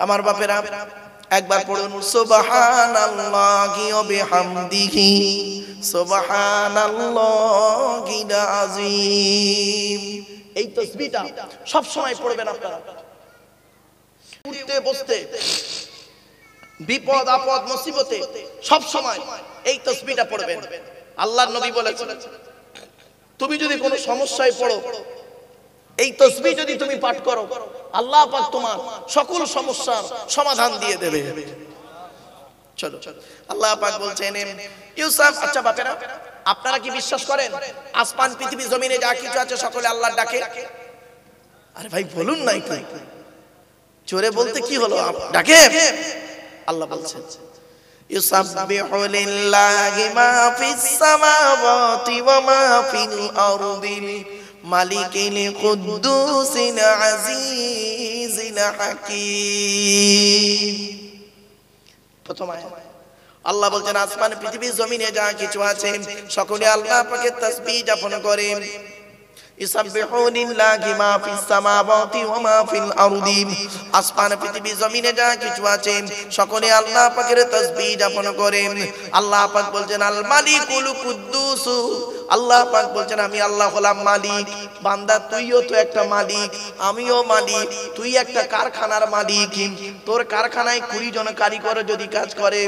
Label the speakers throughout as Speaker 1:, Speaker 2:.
Speaker 1: আমার বাপেরা একবার পড়ুন সুবহানাল্লাহি ওয়া বিহামদিহি সুবহানাল্লাহিল আযীম। এই তাসবিহটা সব সময় পড়বেন আপনারা, উঠতে বসতে, বিপদ আপদ মুসিবতে সব সময় এই তাসবিহটা পড়বেন। আল্লাহর নবী বলেছেন, তুমি যদি কোনো সমস্যায় পড়ো, এই তাসবিহ যদি তুমি পাঠ করো, আল্লাহ পাক তোমার সকল সমস্যার সমাধান দিয়ে দেবে। চলো, আল্লাহ পাক বলছেন ইউসুফ, আচ্ছা বাপেরা, আপনারা কি বিশ্বাস করেন আসমান পৃথিবী জমিনে যা কিছু আছে সকলে আল্লাহর ডাকে? আরে ভাই বলুন না, একটু জোরে বলতে কি হলো, ডাকে। আল্লাহ বলছেন ইউসাববিহু লিল্লাহি মা ফিস সামাওয়াতি ওয়া মা ফিল আরদিল মালিকিল কুদ্দুসিল আজিজিল হাকীম। প্রথম আয়াত আল্লাহ বলছেন আসমান পৃথিবী জমিনে যা কিছু আছে সকলে আল্লাহ পাকের তাসবিহ যাপন করে। ইউসাববিহু লিল্লাহি মা ফিস সামাওয়াতি ওয়া মা ফিল আরদি, আসমান পৃথিবী জমিনে যা কিছু আছে সকলে আল্লাহ পাকের তাসবিহ যাপন করে। আল্লাহ পাক বলছেন আল মালিকুল কুদ্দুস, আল্লাহ পাক বলছেন আমি আল্লাহ হলাম মালিক। বান্দা তুইও তো একটা মালিক, আমিও মালিক। তুই একটা কারখানার মালিক, তোর কারখানায় 20 জন কারিগর যদি কাজ করে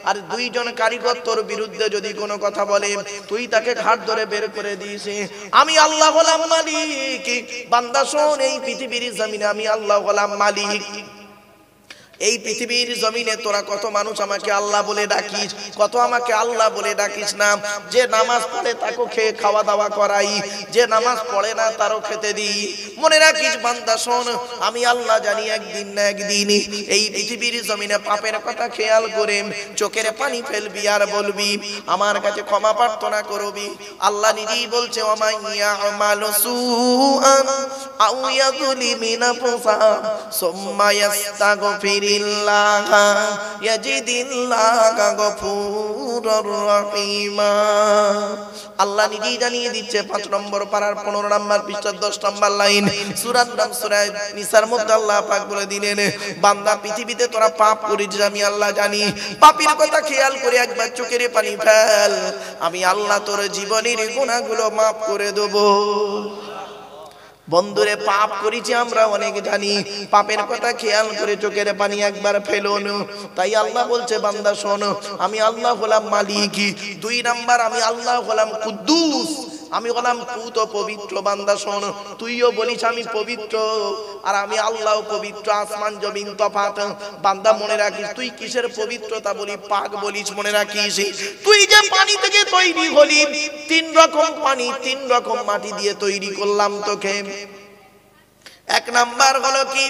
Speaker 1: আর 2 জন কারিগর তোর বিরুদ্ধে যদি কোনো কথা বলে, তুই তাকে ঘাট ধরে বের করে দিস। আমি আল্লাহ হলাম মালিক। বান্দা শোন, এই পৃথিবীর জমিনে আমি আল্লাহ হলাম মালিক। এই পৃথিবীর জমিনে তোরা কত মানুষ আমাকে আল্লাহ বলে ডাকিস, কত আমাকে আল্লাহ বলে ডাকিস না। যে নামাজ পড়ে তাকে খেয়ে খাওয়া দাওয়া করাই, যে নামাজ পড়ে না তারও খেতে দিই। মনে রাখিস বান্দা শোন, আমি আল্লাহ জানি একদিন না একদিন এই পৃথিবীর জমিনে পাপের কথা খেয়াল করে চোখের পানি ফেলবি আর বলবি আমার কাছে ক্ষমা প্রার্থনা করবি। আল্লাহ নিজেই বলছে ওয়া ইয়ামালু সুআন আও ইয়াযলিমু নাফসা সুম্মা ইয়াস্তাগফির আল্লাহ নিজেই জানিয়ে দিচ্ছে 5 নম্বর পারার 15 নম্বর পৃষ্ঠা 10 নম্বর লাইন সূরার নাম সূরা নিসার মধ্যে আল্লাহ পাক বলে দিলেন বান্দা পৃথিবীতে তোরা পাপ করিস আমি আল্লাহ জানি। পাপের কথা খেয়াল করে একবার চোখের পানি ফেল, আমি আল্লাহ তোর জীবনের গুনাহগুলো maaf করে দেব। বন্ধুরে পাপ করেছি আমরা অনেক জানি, পাপের কথা খেয়াল করে চোখের পানি একবার ফেলুন। তাই আল্লাহ বলছে বান্দা শোনো, আমি আল্লাহ হলাম মালিক। 2 নাম্বার আমি আল্লাহ হলাম কুদ্দুস, আমি হলাম তুই তো পবিত্র। বান্দা শোন, তুইও বলিস আমি পবিত্র আর আমি আল্লাহ পবিত্র, আসমান জমিন তফাৎ। বান্দা মনে রাখিস তুই কিসের পবিত্রতা বলি পাক বলিস, মনে রাখিস তুই যে পানি থেকে তৈরি হলি, 3 রকম পানি 3 রকম মাটি দিয়ে তৈরি করলাম তোকে। 1 নাম্বার হলো কি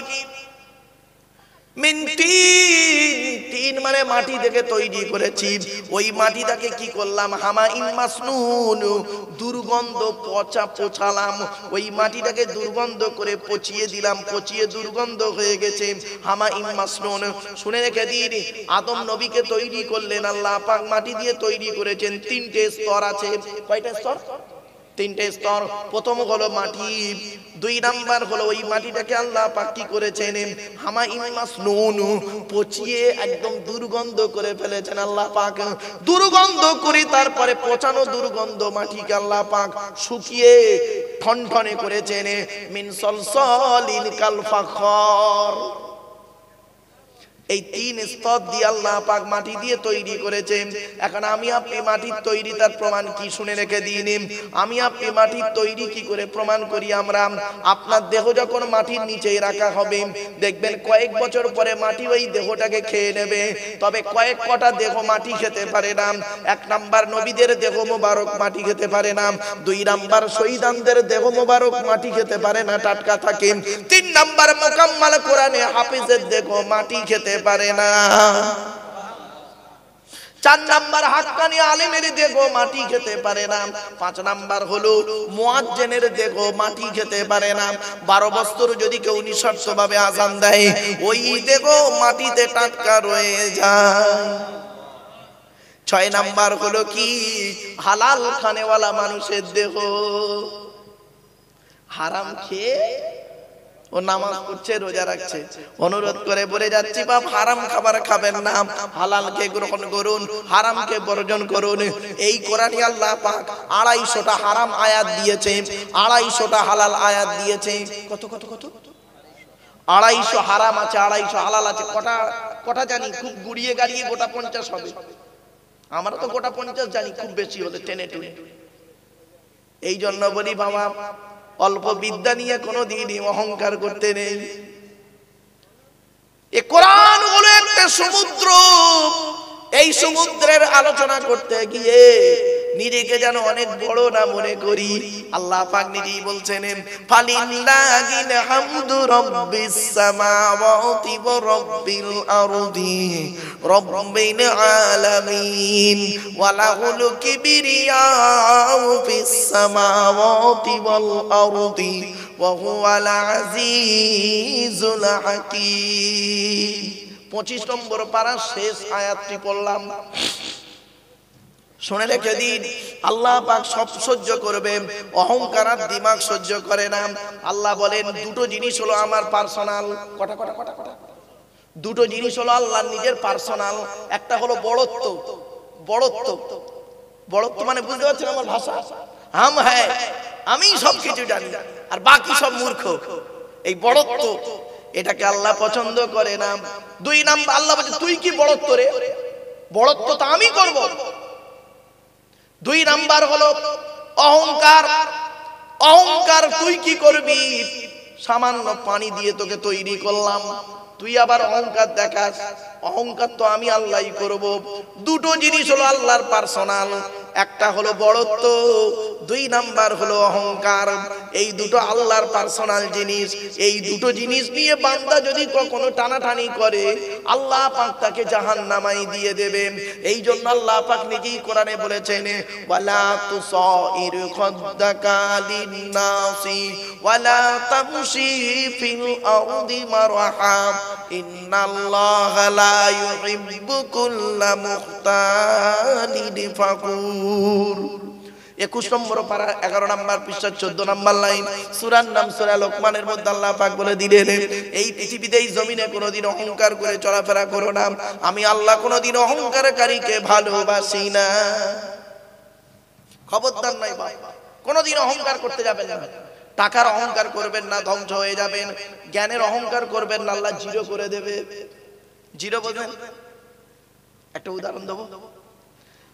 Speaker 1: তিন মানে মাটি থেকে তৈরি করেছি। ওই মাটিটাকে কি করলাম হামাইম মাসনুন, দুর্গন্ধ পচা পোছালাম। ওই মাটিটাকে দুর্গন্ধ করে পচিয়ে দিলাম, পচিয়ে দুর্গন্ধ হয়ে গেছে হামাইম মাসনুন। শুনে রেখে দিন, আদম নবীকে তৈরি করলেন আল্লাহ পাক মাটি দিয়ে তৈরি করেছেন। 3টে স্তর আছে। কয়টা স্তর? 3টে স্তর। প্রথম হলো মাটি, 2 নাম্বার হলো ওই মাটিটাকে আল্লাহ পাক কি করেছেন হামাইম মাসনুন, পচিয়ে একদম দুর্গন্ধ করে ফেলেছেন আল্লাহ পাক। দুর্গন্ধ করে তারপরে পচানো দুর্গন্ধ মাটিকে আল্লাহ পাক শুকিয়ে ঠনঠনে করেছেন মিন সলসলিন কাল ফাখর। এই 3 স্তর দিয়ে আল্লাহ পাক মাটি দিয়ে তৈরি করেছেন। এখন আমি আপনি মাটির তৈরি তার প্রমাণ কি শুনে রেখে দিন। আমি আপনি মাটির তৈরি কি করে প্রমাণ করি আমরা? আপনার দেহ যখন মাটির নিচে রাখা হবে দেখবেন কয়েক বছর পরে মাটি ওই দেহটাকে খেয়ে নেবে, তবে কয়েক কটা দেহ মাটি খেতে পারে না। 1 নাম্বার নবীদের দেহ মোবারক মাটি খেতে পারে না। 2 নাম্বার শহীদানদের দেহ মোবারক মাটি খেতে পারে না, টাটকা থাকে। 3 নাম্বার মুকাম্মাল কোরআনে হাফেজের দেহ মাটি খেতে পারে না। 4 নাম্বার হাক্কানি আলেমের দেহ মাটি খেতে পারে না। 5 নাম্বার হলো মুয়াজ্জিনের দেহ মাটি খেতে পারে না। 12 বছর যদি কেউ নিঃশর্তভাবে আযান দেয় ওই দেহ মাটিতে টাটকা রয়ে যায়। 6 নাম্বার হলো কি হালাল খানেওয়ালা মানুষের দেহ। হারাম খেয়ে ও নামাজ পড়ছে, রোজা রাখছে, অনুরোধ করে বলে যাচ্ছি বাপ হারাম খাবার খাবেন না, হালালকে গ্রহণ করুন, হারামকে বর্জন করুন। এই কোরআনে আল্লাহ পাক 250টা হারাম আয়াত দিয়েছে, 250টা হালাল আয়াত দিয়েছে। কত কত কত 250 হারাম আছে, 250 হালাল আছে। কটা জানি? খুব গুড়িয়ে গাড়িয়ে গোটা 50 হবে। আমরা তো গোটা 50 জানি, খুব বেশি হলে টেনে টুনে। এই জন্য বলি বাবা, অল্প বিদ্যা নিয়ে কোনোদিন অহংকার করতে নেই। এ কোরআন হলো একটা সমুদ্র, এই সমুদ্রের আলোচনা করতে গিয়ে নিজেকে যেন অনেক বড় না মনে করি। আল্লাহ পাক নিজেই বলছেন, ফালিল্লাহিল হামদু রাব্বিস সামাওয়াতি ওয়া রাব্বিল আরদি রাব্বিল আলামিন ওয়া লাহুল কিবরিয়াউ ফিস সামাওয়াতি ওয়াল আরদি ওয়া হুয়াল আজিজুল হাকীম। 25 নম্বর পারা শেষ আয়াতটি পড়লাম, শুনে রেখে দিন। আল্লাহ পাক সব সহ্য করবে, অহংকার আর দিমাগ সহ্য করে না। আল্লাহ বলেন দুটো জিনিস হলো আমার পার্সোনাল। কটা কটা কটা কটা? দুটো জিনিস হলো আল্লাহর নিজের পার্সোনাল। একটা হলো বড়ত্ব। বড়ত্ব, বড়ত্ব মানে বুঝতে পারছেন আমার ভাষা? হাম হ্যায়, আমি সব কিছু জানি আর বাকি সব মূর্খ। এই বড়ত্ব, এটাকে আল্লাহ পছন্দ করে না। 2 নাম্বার, আল্লাহ বলে তুই কি বড়ত্ব রে? বড়ত্ব তো আমি করব। 2 নাম্বার হলো অহংকার। অহংকার তুই কি করবি? সামান্য পানি দিয়ে তোকে তৈরি করলাম, তুই আবার অহংকার দেখাস। অহংকার তো আমি আল্লাহই করব। দুটো জিনিস হলো আল্লাহর পার্সোনাল, একটা হলো বড়ত্ব, 2 নাম্বার হলো অহংকার। এই দুটো আল্লাহর পার্সোনাল জিনিস। এই দুটো জিনিস নিয়ে বান্দা যদি কখনো টানাটানি করে, আল্লাহ পাক তাকে জাহান্নামাই দিয়ে দেবেন। এই জন্য আল্লাহ পাক নিজেই কোরআনে বলেছেন, ওয়ালা তুসাইর খাদ্দাকা লিন-নাসি ওয়ালা তামশি ফিল আরদি মারহা ইন্নাল্লাহা লা ইউহিব্বু কুল্লা মুখতালিন ফাকুর। 21 নম্বর পারা 11 নম্বর পৃষ্ঠা 14 নম্বর লাইন, সূরার নাম সূরা লোকমানের মধ্যে আল্লাহ পাক বলে দিলেন, এই পৃথিবীতে এই জমিনে কোনোদিন অহংকার করে চলাফেরা করো না। আমি আল্লাহ কোনোদিন অহংকারকারীকে ভালোবাসি না। খবরদার নাই বাবা, কোনোদিন অহংকার করতে যাবেন না। টাকার অহংকার করবেন না, ধ্বংস হয়ে যাবেন। জ্ঞানের অহংকার করবেন না, আল্লাহ জিরো করে দেবে। জিরো বোঝেন? একটা উদাহরণ দেবো।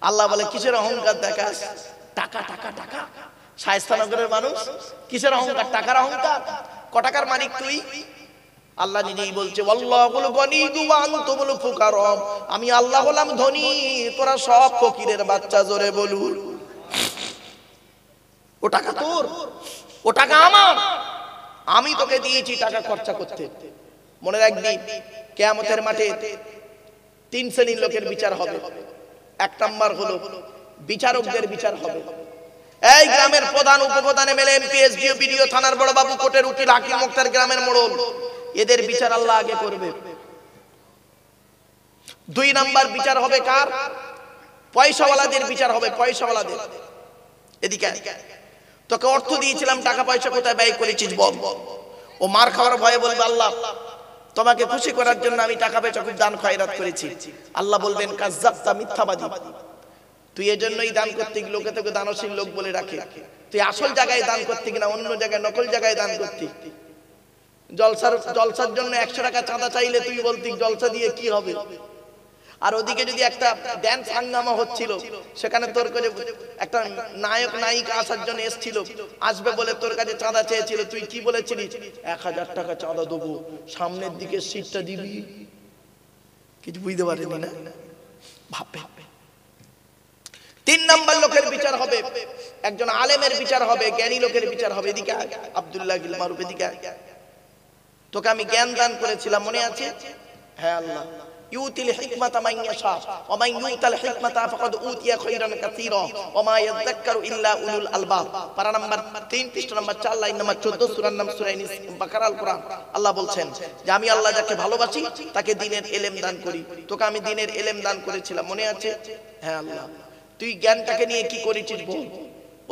Speaker 1: আল্লাহ বলে কিসের অহংকার দেখাস? টাকা টাকা টাকা। শায়েস্তানগরের মানুষ কিসের অহংকার? টাকার অহংকার। ক টাকার মালিক তুই? আল্লাহ নিজেই বলছে, ওয়াল্লাহুল গনিয়্যু ওয়া আনতুমুল ফুকারা। আমি আল্লাহ হলাম ধনী, তোরা সব ফকিরের বাচ্চা। জোরে বলুন। ও টাকা তোর, ও টাকা আমার। আমি তোকে দিয়েছি টাকা খরচা করতে। মনে রাখবি, কিয়ামতের মাঠে 3 শ্রেণীর লোকের বিচার হবে। 1 নাম্বার হলো বিচারকদের বিচার হবে। এই গ্রামের প্রধান, উপপ্রধান, এমএলএ, এমপি, এসডিও, বিডিও, থানার বড় বাবু, কোর্টের উকিল, হাকিম, মুক্তার, গ্রামের মোড়ল, এদের বিচার আল্লাহ আগে করবে। 2 নাম্বার বিচার হবে কার? পয়সাওয়ালাদের বিচার হবে। পয়সাওয়ালাদের। এদিকে তোকে অর্থ দিয়েছিলাম, টাকা পয়সা কোথায় ব্যয় করেছিস বল। ও মার খাওয়ার ভয়ে বলবে, আল্লাহ তোমাকে খুশি করার জন্য আমি টাকা পয়সা খুব দান খয়রাত করেছি। আল্লাহ বলবেন, কাজ্জাবতা, মিথ্যাবাদী। তুই এজন্যই দান করতে গিয়ে লোকে তোকে দানশীল লোক বলে রাখে। তুই আসল জায়গায় দান করতে কিনা অন্য জায়গায়, নকল জায়গায় দান করতি। জলসার জন্য 100 টাকা চাঁদা চাইলে তুই বলতি জলসা দিয়ে কি হবে। আর ওদিকে যদি একটা ড্যান্স হাঙ্গামা হচ্ছিল, সেখানে তোর কাছে একটা নায়ক নায়িকা আসার জন্য এসেছিল, আসবে বলে তোর কাছে চাঁদা চেয়েছিল, তুই কি বলেছিলি? 1000 টাকা চাঁদা দেবো, সামনের দিকে সিটটা দিবি। কিছু বুঝতে পারেনি না? ভাববে। 3 নাম্বার লোকের বিচার হবে, একজন আলেমের বিচার হবে, জ্ঞানী লোকের বিচার হবে। এদিকে আব্দুল্লাহ গিল মারুফ, এদিকে তোকে আমি জ্ঞান দান করেছিলাম, মনে আছে? হ্যাঁ। আল্লাহ ইউতিল হিকমাতা মান ইয়াশা ওয়া মান ইউতাল হিকমাতা ফাকাদ উতিয়া খায়রান কাসীরা ওয়া মা ইয়াযাক্কারু ইল্লা উলুল আলবাব। পারা নাম্বার 3 পৃষ্ঠা নাম্বার 4 লাইন নাম্বার 14, সূরার নাম সূরা বাকারা, আল কোরআন। আল্লাহ বলছেন যে আমি আল্লাহ যাকে ভালোবাসি তাকে দ্বীনের ইলম দান করি। তোকে আমি দ্বীনের ইলম দান করেছিলাম, মনে আছে? হ্যাঁ। আল্লাহ তুই জ্ঞানটাকে নিয়ে কি করেছিস বল।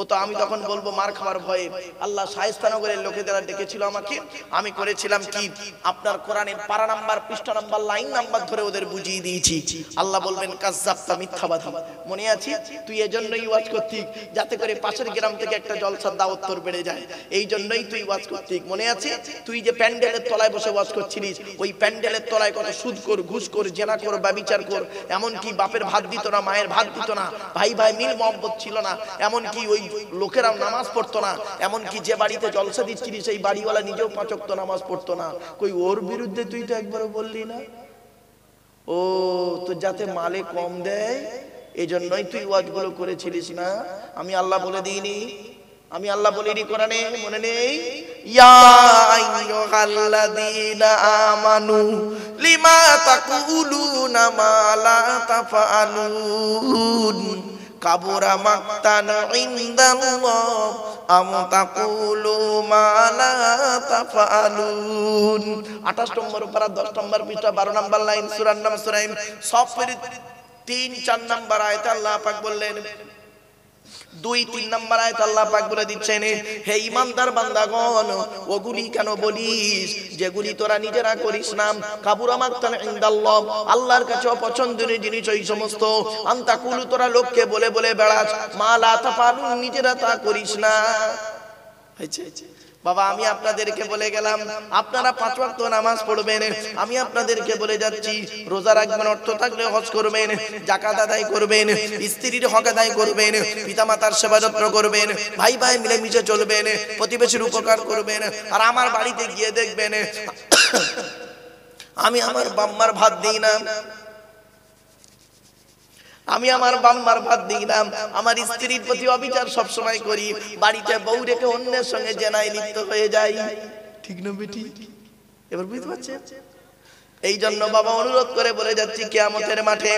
Speaker 1: ও তো আমি তখন বলবো মার খাওয়ার ভয়ে। আল্লাহ শায়েস্তানগরের লোকেরা ডেকেছিল আমাকে, আমি করেছিলাম কি আপনার কোরআনের পারা নাম্বার, পৃষ্ঠা নাম্বার, লাইন নাম্বার ধরে ওদের বুঝিয়ে দিয়েছি। আল্লাহ বলবেন কাজ্জাবতা, মিথ্যাবাদী। মনে আছে? তুই এজন্যই ওয়াজ করতি যাতে করে পাশের গ্রাম থেকে একটা জলসার দাওয়াত তোর বেড়ে যায়, এই জন্যই তুই ওয়াজ করতি। মনে আছে? তুই যে প্যান্ডেলের তলায় বসে ওয়াজ করছিলিস, ওই প্যান্ডেলের তলায় কত সুদ কর, ঘুষ কর, জেনা কর, ব্যভিচার কর, এমনকি বাপের ভাত দিত না, মায়ের ভাত দিত না, ভাই ভাই মিল মহব্বত ছিল না, এমনকি ওই লোকেরাও নামাজ পড়তো না, এমনকি যে বাড়িতে জলসা দিচ্ছিলি সেই বাড়িওয়ালা নিজেও 5 ওয়াক্ত নামাজ পড়তো না। কই ওর বিরুদ্ধে তুই তো একবারও বললি না? ও তো যাতে মালে কম দেয় এজন্যই তুই ওয়াজগুলো করেছিলিস না? আমি আল্লাহ বলে দিইনি? আমি আল্লাহ বলিনি কোরআনে? মনে নেই? ইয়া আইয়ুহাল্লাযীনা আমানু লিমা তাকুলুনা মা লা তাফআলুন কাবুরা মাকতান ইনদাল্লাহ আম তাকুলু মা লা তাফআলুন। 28 নম্বর পারা 10 নম্বর পৃষ্ঠা 12 নম্বর লাইন, সূরার নাম সূরা সফের 3-4 নম্বর আয়াতে আল্লাহ পাক বললেন, 2-3 নম্বর আয়াত আল্লাহ পাক বলে দিচ্ছেন, হে ঈমানদার বান্দাগণ, ওগুলি কেন বলিস যেগুলি তোরা নিজেরা করিস না? কাবুরা মাকতান ইনদাল্লাহ, আল্লাহর কাছে অপছন্দনীয় জিনিস ওই সমস্ত, আনতাকুলু, তোরা লোককে বলে বলে বেড়াস, মা লা তাফআলুন, নিজেরা তা করিস না। হয়েছে বাবা? আমি আপনাদেরকে বলে গেলাম আপনারা 5 ওয়াক্ত নামাজ পড়বেন, আমি আপনাদেরকে বলে যাচ্ছি রোজা রাখবেন, অর্থ থাকলে হজ করবেন, যাকাত আদায় করবেন, স্ত্রীর হক আদায় করবেন, পিতামাতার সেবা যত্ন করবেন, ভাই ভাই মিলেমিশে চলবেন, প্রতিবেশীর উপকার করবেন। আর আমার বাড়িতে গিয়ে দেখবেন আমি আমার বাম্মার ভাত দিই না, আমি আমার বাম্মার ভাত দিই না, আমার স্ত্রীর প্রতি অবিচার সব সময় করি, বাড়িতে বউ রেখে অন্যের সঙ্গে জেনায় লিপ্ত হয়ে যাই। ঠিক না বেটি? এবার বুঝতে পারছেন? এই জন্য বাবা অনুরোধ করে বলে যাচ্ছি, কিয়ামতের মাঠে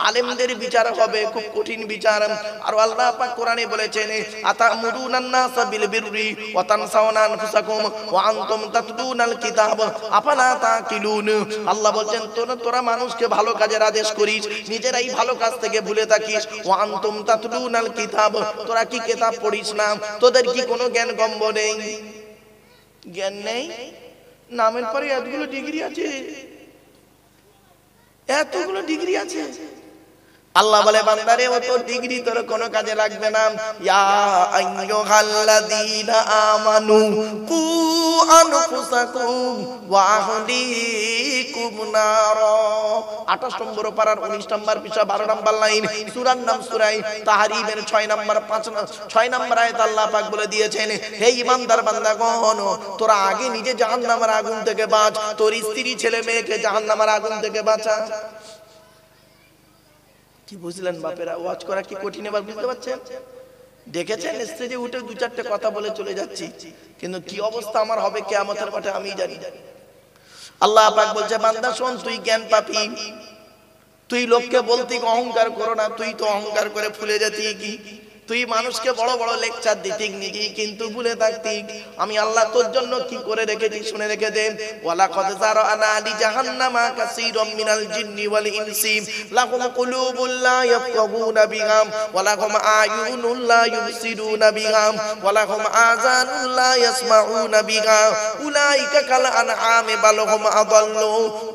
Speaker 1: আলেমদের বিচার হবে, খুব কঠিন বিচার। আর আল্লাহ পাক কোরআনে বলেছেন, আতামুরুনান নাসা বিল বিররি ওয়া তানসাউনা আনফুসাকুম ওয়া আনতুম তাতলুনাল কিতাব আফালা তাকিলুন। আল্লাহ বলেন তোরা মানুষকে ভালো কাজের আদেশ করিস, নিজেরাই ভালো কাজ থেকে ভুলে থাকিস। ওয়া আনতুম তাতলুনাল কিতাব, তোরা কি কিতাব পড়িস না? তোদের কি কোনো জ্ঞান গম্য নেই? জ্ঞান নেই? নামের পরে এতগুলো ডিগ্রি আছে, এতগুলো ডিগ্রি আছে। আল্লাহ বলে বান্দারে ও তো ডিগ্রি তোর কোনো কাজে লাগবে না। ইয়া আইয়ুহাল্লাযীনা আমানু কু আনফুসাকুম ওয়া আহলিকুম নার। 28 নম্বর পারার 19 নম্বর পৃষ্ঠা 12 নম্বর লাইন, সূরার নাম সূরা তাহরিমের 6 নম্বর আয়াত আল্লাহ পাক বলে দিয়েছেন, হে ঈমানদার বান্দাগণ, তোরা আগে নিজে জাহান্নামের আগুন থেকে বাঁচ, তোর স্ত্রী ছেলে মেয়েকে জাহান্নামের আগুন থেকে বাঁচা। কি বুঝলেন বাপেরা? ওয়াজ করা কি কঠিন এবার বুঝতে পারছেন? দেখেছেন স্টেজে উঠে 2-4টে কথা বলে চলে যাচ্ছি, কিন্তু কি অবস্থা আমার হবে কিয়ামতের মাঠে আমি জানি। আল্লাহ পাক বলছে, বান্দা শোন, তুই জ্ঞান পাপী, তুই লোককে বলতি অহংকার করো না, তুই তো অহংকার করে ফুলে যেতি কি? তুই মানুষকে বড় বড় লেকচার দিতি নিজেই কিন্তু ভুলে থাকতি আমি আল্লাহ তোর জন্য কি করে রেখেছি শুনে রেখে দে। ওয়ালা কদ জারানা লি জাহান্নামা কাসীরাম মিনাল জিন্নি ওয়াল ইনসি লাহুম কুলুবুল লা ইয়াফকাহুনা বিহা ওয়া লাহুম আয়ুনুন লা ইউবসিরুনা বিহা ওয়া লাহুম আযানুন লা ইয়াসমাউনা বিহা উলাইকা কাল আনআমি বাল হুম আদাল্লু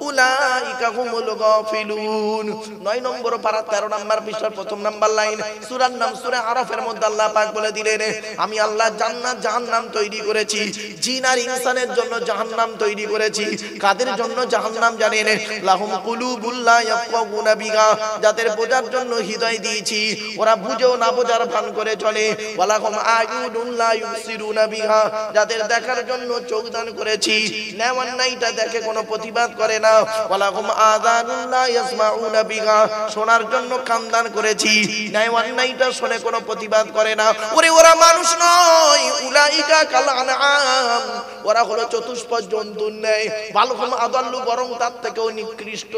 Speaker 1: উলাইকা হুমুল গাফিলুন। 9 নম্বর পারা 13 নম্বর পৃষ্ঠার প্রথম নম্বর লাইন, সূরার নাম সূরা আরাফের মধ্যে আল্লাহ পাক বলে দিলেন, আমি আল্লাহ জান্নাত জাহান্নাম তৈরি করেছি, জিন আর ইনসানের জন্য জাহান্নাম তৈরি করেছি। কাদের জন্য জাহান্নাম জানেন? লাহুম কুলুবুল লা ইয়াফকাহুনা বিহা, যাদের বোঝার জন্য হৃদয় দিয়েছি, ওরা বুঝেও না বোঝার ভান করে চলে। ওয়া লাহুম আয়ুনুন লা ইউবসিরুনা বিহা, যাদের দেখার জন্য চোখ দান করেছি, ন্যায় অন্যায়টা দেখে কোনো প্রতিবাদ করে না। ওয়া লাহুম আযানুন লা ইয়াসমাউনা বিহা, শোনার জন্য কান দান করেছি, ন্যায় অন্যায়টা শুনে কোনো প্রতিবাদ করে না। ওরে ওরা মানুষ নয়, উলাইকা কাল আনআম, ওরা হলো চতুষ্পদ জন্তুর ন্যায়, বালহুম আদাল্লু, বরং তার থেকেও নিকৃষ্ট।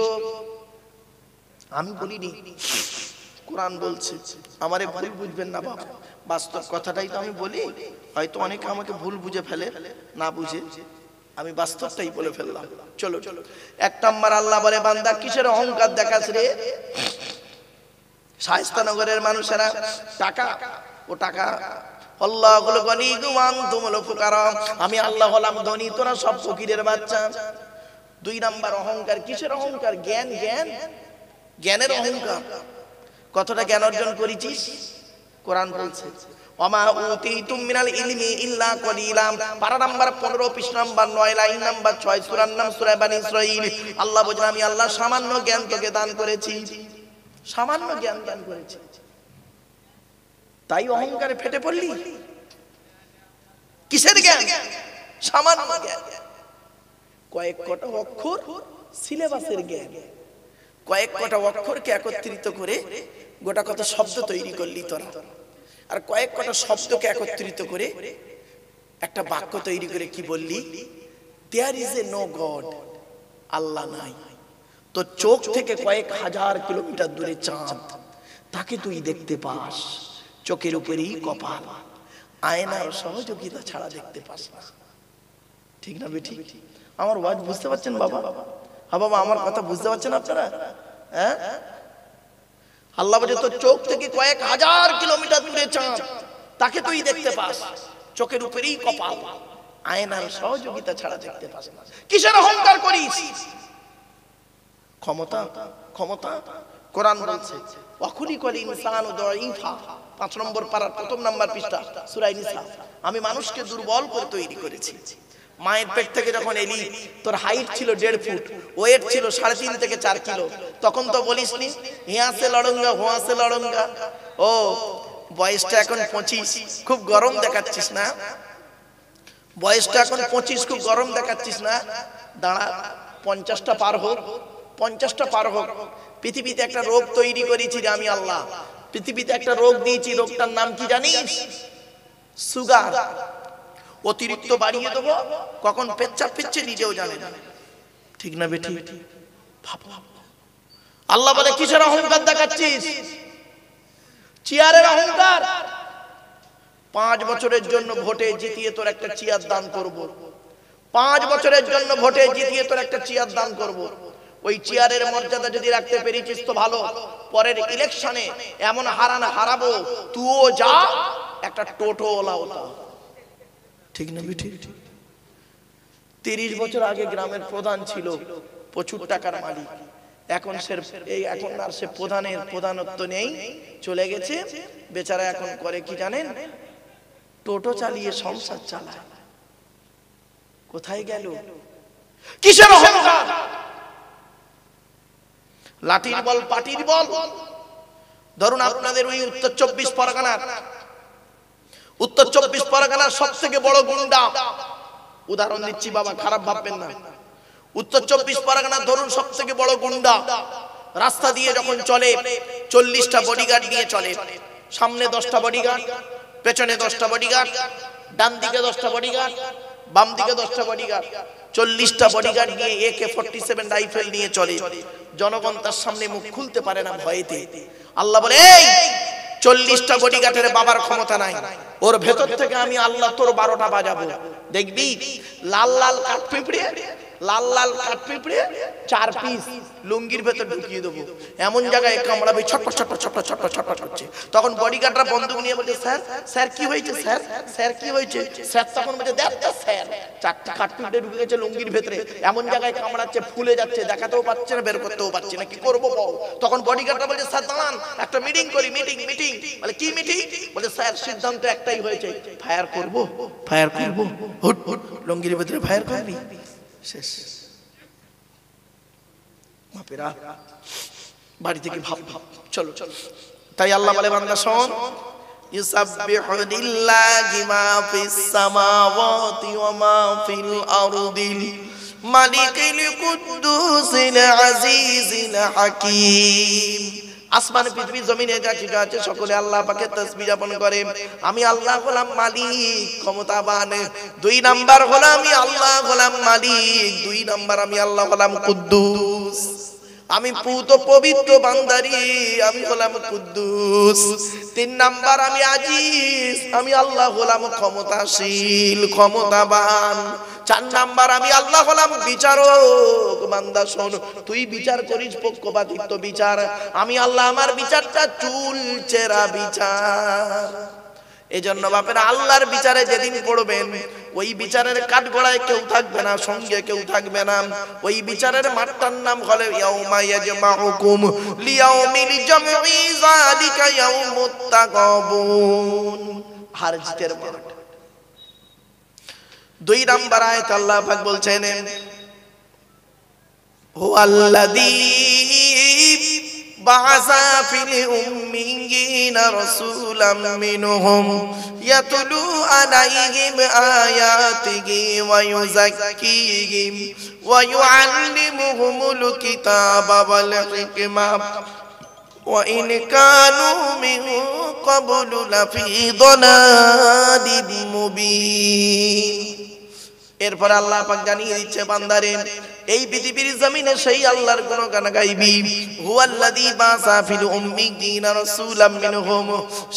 Speaker 1: আমি বলিনি, কোরআন বলছে, আমারে ভুল বুঝবেন না বাবা, বাস্তব কথাটাই তো আমি বলি। হয়তো অনেকে আমাকে ভুল বুঝে ফেলে, না বুঝে আমি বাস্তবটাই বলে ফেললাম। চলো চলো, 1 নম্বর আল্লাহ বলে, বান্দা কিসের অহংকার দেখাস রে? শায়েস্তানগরের মানুষেরা টাকা আল্লাহুল গনিয়্যু ওয়া আনতুমুল ফুকারা, আমি আল্লাহ হলাম ধনী, তোরা সব ফকিরের বাচ্চা। 2 নাম্বার অহংকার। কিসের অহংকার? জ্ঞান, জ্ঞান, জ্ঞানের অহংকার। কতটা জ্ঞান অর্জন করেছিস? কোরআন বলছে ওমা উতিতুম মিনাল ইলমি ইল্লা কলিলা, পারা নাম্বার 15 পৃষ্ঠা নাম্বার 9 লাইন নাম্বার 6, সূরার নাম সূরা বনী ইসরাঈল। আল্লাহ বলেন আমি আল্লাহ সামান্য জ্ঞান তোকে দান করেছি, সামান্য জ্ঞান দান করেছি, তাই অহংকারে ফেটে পড়লি? কিসের জ্ঞান? সামান্য জ্ঞান। কয়েক কটা অক্ষর সিলেবাসের জ্ঞান, কয়েক কটা অক্ষরকে একত্রিত করে গোটা কত শব্দ তৈরি করলি তোরা, আর কয়েক কটা শব্দকে একত্রিত করে একটা বাক্য তৈরি করে কি বললি? There is a no god, Allah নাই। তো চোখ থেকে কয়েক হাজার কিলোমিটার দূরে চাঁদ, তাকে তুই দেখতে পাস, চোখের উপরেই কপাল, আয়নার সহযোগিতা ছাড়া দেখতে পাস না। ঠিক না বেঠিক? আমার ওয়াজ বুঝতে পারছেন বাবা? হ্যাঁ বাবা, আমার কথা বুঝতে পারছেন আপনারা? হ্যাঁ, আল্লাহ বলে তোর চোখ থেকে কয়েক হাজার কিলোমিটার দূরে চাঁদ, তাকে তুই দেখতে পাস, চোখের উপরেই কপাল, আয়নার সহযোগিতা ছাড়া দেখতে পাস না। কিসের অহংকার করিস? ক্ষমতা, ক্ষমতা। কোরআন বলছে ওয়াখুলিকাল ইনসানু দাঈফা, 5 নম্বর পারার 1 নম্বর পৃষ্ঠা সূরা নিসা, আমি মানুষকে দুর্বল করে তৈরি করেছি। মায়ের পেট থেকে যখন এলি তোর হাইট ছিল 1.5 ফুট, ওয়েট ছিল 3.5 থেকে 4 কিলো, তখন তো বলিসনি হিয়া সে লড়ঙ্গা হুয়া সে লড়ঙ্গা। ও বয়সটা এখন 25, খুব গরম দেখাচ্ছিস না? বয়সটা এখন 25, খুব গরম দেখাচ্ছিস না? দাঁড়া, 50টা পার হোক, 50টা পার হোক। পৃথিবীতে একটা রোগ তৈরি করেছি রে আমি আল্লাহ, পৃথিবীতে একটা রোগ দিয়েছি, রোগটার নাম কি জানিস? সুগার। অতিরিক্ত বাড়িয়ে দেবো, কখন পেচ্ছাপ ফিরছে নিজেও জানে না। ঠিক না বেটি? আল্লাহ বলে কিসের অহংকার দেখাচ্ছিস? চেয়ারের অহংকার। 5 বছরের জন্য ভোটে জিতিয়ে তোর একটা চেয়ার দান করব, 5 বছরের জন্য ভোটে জিতিয়ে তোর একটা চেয়ার দান করব। ওই চেয়ারের মর্যাদা যদি রাখতে পেরেছিস তো ভালো, পরের ইলেকশনে এমন হারাবো তুইও যা একটা টোটোওয়ালা হতো। ঠিক না বেটি? 30 বছর আগে গ্রামের প্রধান ছিল, প্রচুর টাকার মালিক, এখন এখন আর সে প্রধানের প্রধানত্ব নেই, চলে গেছে বেচারা। এখন করে কি জানেন? টোটো চালিয়ে সংসার চালায়। কোথায় গেল? কিসের অহংকার? লাঠির বল, পাটির বল। ধরুন আপনাদের ওই উত্তর 24 পরগনার সবথেকে বড় গুন্ডা, উদাহরণ দিচ্ছি বাবা, খারাপ ভাববেন না। উত্তর 24 পরগনার ধরুন সবথেকে বড় গুন্ডা রাস্তা দিয়ে যখন চলে 40টা বডিগার্ড নিয়ে চলে। সামনে 10টা বডিগার্ড, পেছনে 10টা বডিগার্ড, ডান দিকে 10টা বডিগার্ড, বাম দিকে 10টা বডিগার্ড, 40টা বডিগার্ড নিয়ে AK-47 রাইফেল নিয়ে চলে। জনগণ তার সামনে মুখ খুলতে পারে না ভয়েতে। আল্লাহ বলে এই 40টা বডিগার্ডের বাবার ক্ষমতা নাই, ওর ভেতর থেকে আমি আল্লাহ তোর 12টা বাজাবো। দেখবি লাল লাল কাঠ পিঁপড়ে, লাল লাল কাঠ পিঁপড়ে 4 পিস লুঙ্গির ভেতর ঢুকিয়ে দেবো, এমন জায়গায় কামড়াবে ছটপট ছটপট ছটপট ছটপট ছটপট করছে। তখন বডিগার্ডরা বন্দুক নিয়ে বলছে স্যার, স্যার কি হয়েছে স্যার, স্যার কি হয়েছে স্যার? তখন বলছে দেখ তো স্যার, 4টা কাঠ পিঁপড়ে ঢুকে গেছে লুঙ্গির ভেতরে, এমন জায়গায় কামড়াচ্ছে, ফুলে যাচ্ছে, দেখাতেও পাচ্ছে না, বের করতেও পারছে না, কি করবো বল? তখন বডিগার্ডরা বলছে স্যার দাঁড়ান, একটা মিটিং করি। মিটিং? বলে কি মিটিং? বলে স্যার সিদ্ধান্ত একটাই হয়েছে, ফায়ার করব, ফায়ার করব। হুট হুট লুঙ্গির ভেতরে ফায়ার করবি, শেষ। বাপেরা বাড়ি থেকে ভাব, চলো চলো। তাই আল্লাহ বলে বান্দা শোন, ইউসাববিহু লিল্লাহি মা ফিস সামাওয়াতি ওয়া মা ফিল আরদি মালিকিল কুদ্দুসিল আজিজিল হাকীম। আসমান পৃথিবী জমিনে যা কিছু আছে সকলে আল্লাহ পাকের তাসবিহ যাপন করে। আমি আল্লাহ হলাম মালিক, ক্ষমতাবান। 2 নাম্বার হলো আমি আল্লাহ হলাম মালিক, 2 নাম্বার আমি আল্লাহ হলাম কুদ্দুস। আমি পুত পবিত্র বান্দারি, আমি হলাম কুদ্দুস। 3 নাম্বার আমি আজিজ, আমি আল্লাহ হলাম ক্ষমতাশীল, ক্ষমতাবান। 4 নাম্বার আমি আল্লাহ হলাম বিচারক। বান্দা শোন, তুই বিচার করিস পক্ষপাতিত্ব বিচার, আমি আল্লাহ আমার বিচারটা চুল চেরা বিচার। এজন্য বাপেরা আল্লাহর বিচারে যেদিন পড়বেন ওই বিচারের কাঠগড়ায় কেউ থাকবে না, সঙ্গে কেউ থাকবে না। ওই বিচারের মাঠটার নাম হলো ইয়াউমা ইয়াজমাউকুম লিয়াউমিল জামঈ যালিকা ইয়াউমুত তাগাবুন, হার জিতের মাঠ। 2 নাম্বার আয়াত আল্লাহ পাক বলছেন হুয়াল্লাযী বা'আসা ফিল উম্মিয়িনা রাসূলাম মিনহুম ইয়াতলু আলাইহিম আয়াতিহি ওয়া ইউযাক্কিহিম ওয়া ইউআল্লিমুহুমুল কিতাবা ওয়াল হিকমা ওয়া ইন কানু মিন ক্বাবলু লাফি দালালিন মুবিন। এরপর আল্লাহ পাক জানিয়ে দিচ্ছে বান্দারে এই পৃথিবীর জমিনে সেই আল্লাহর গুণগান গাইবি। হুয়াল্লাযী বা'আসা ফিল উম্মিয়িনা রাসূলাম মিনহুম,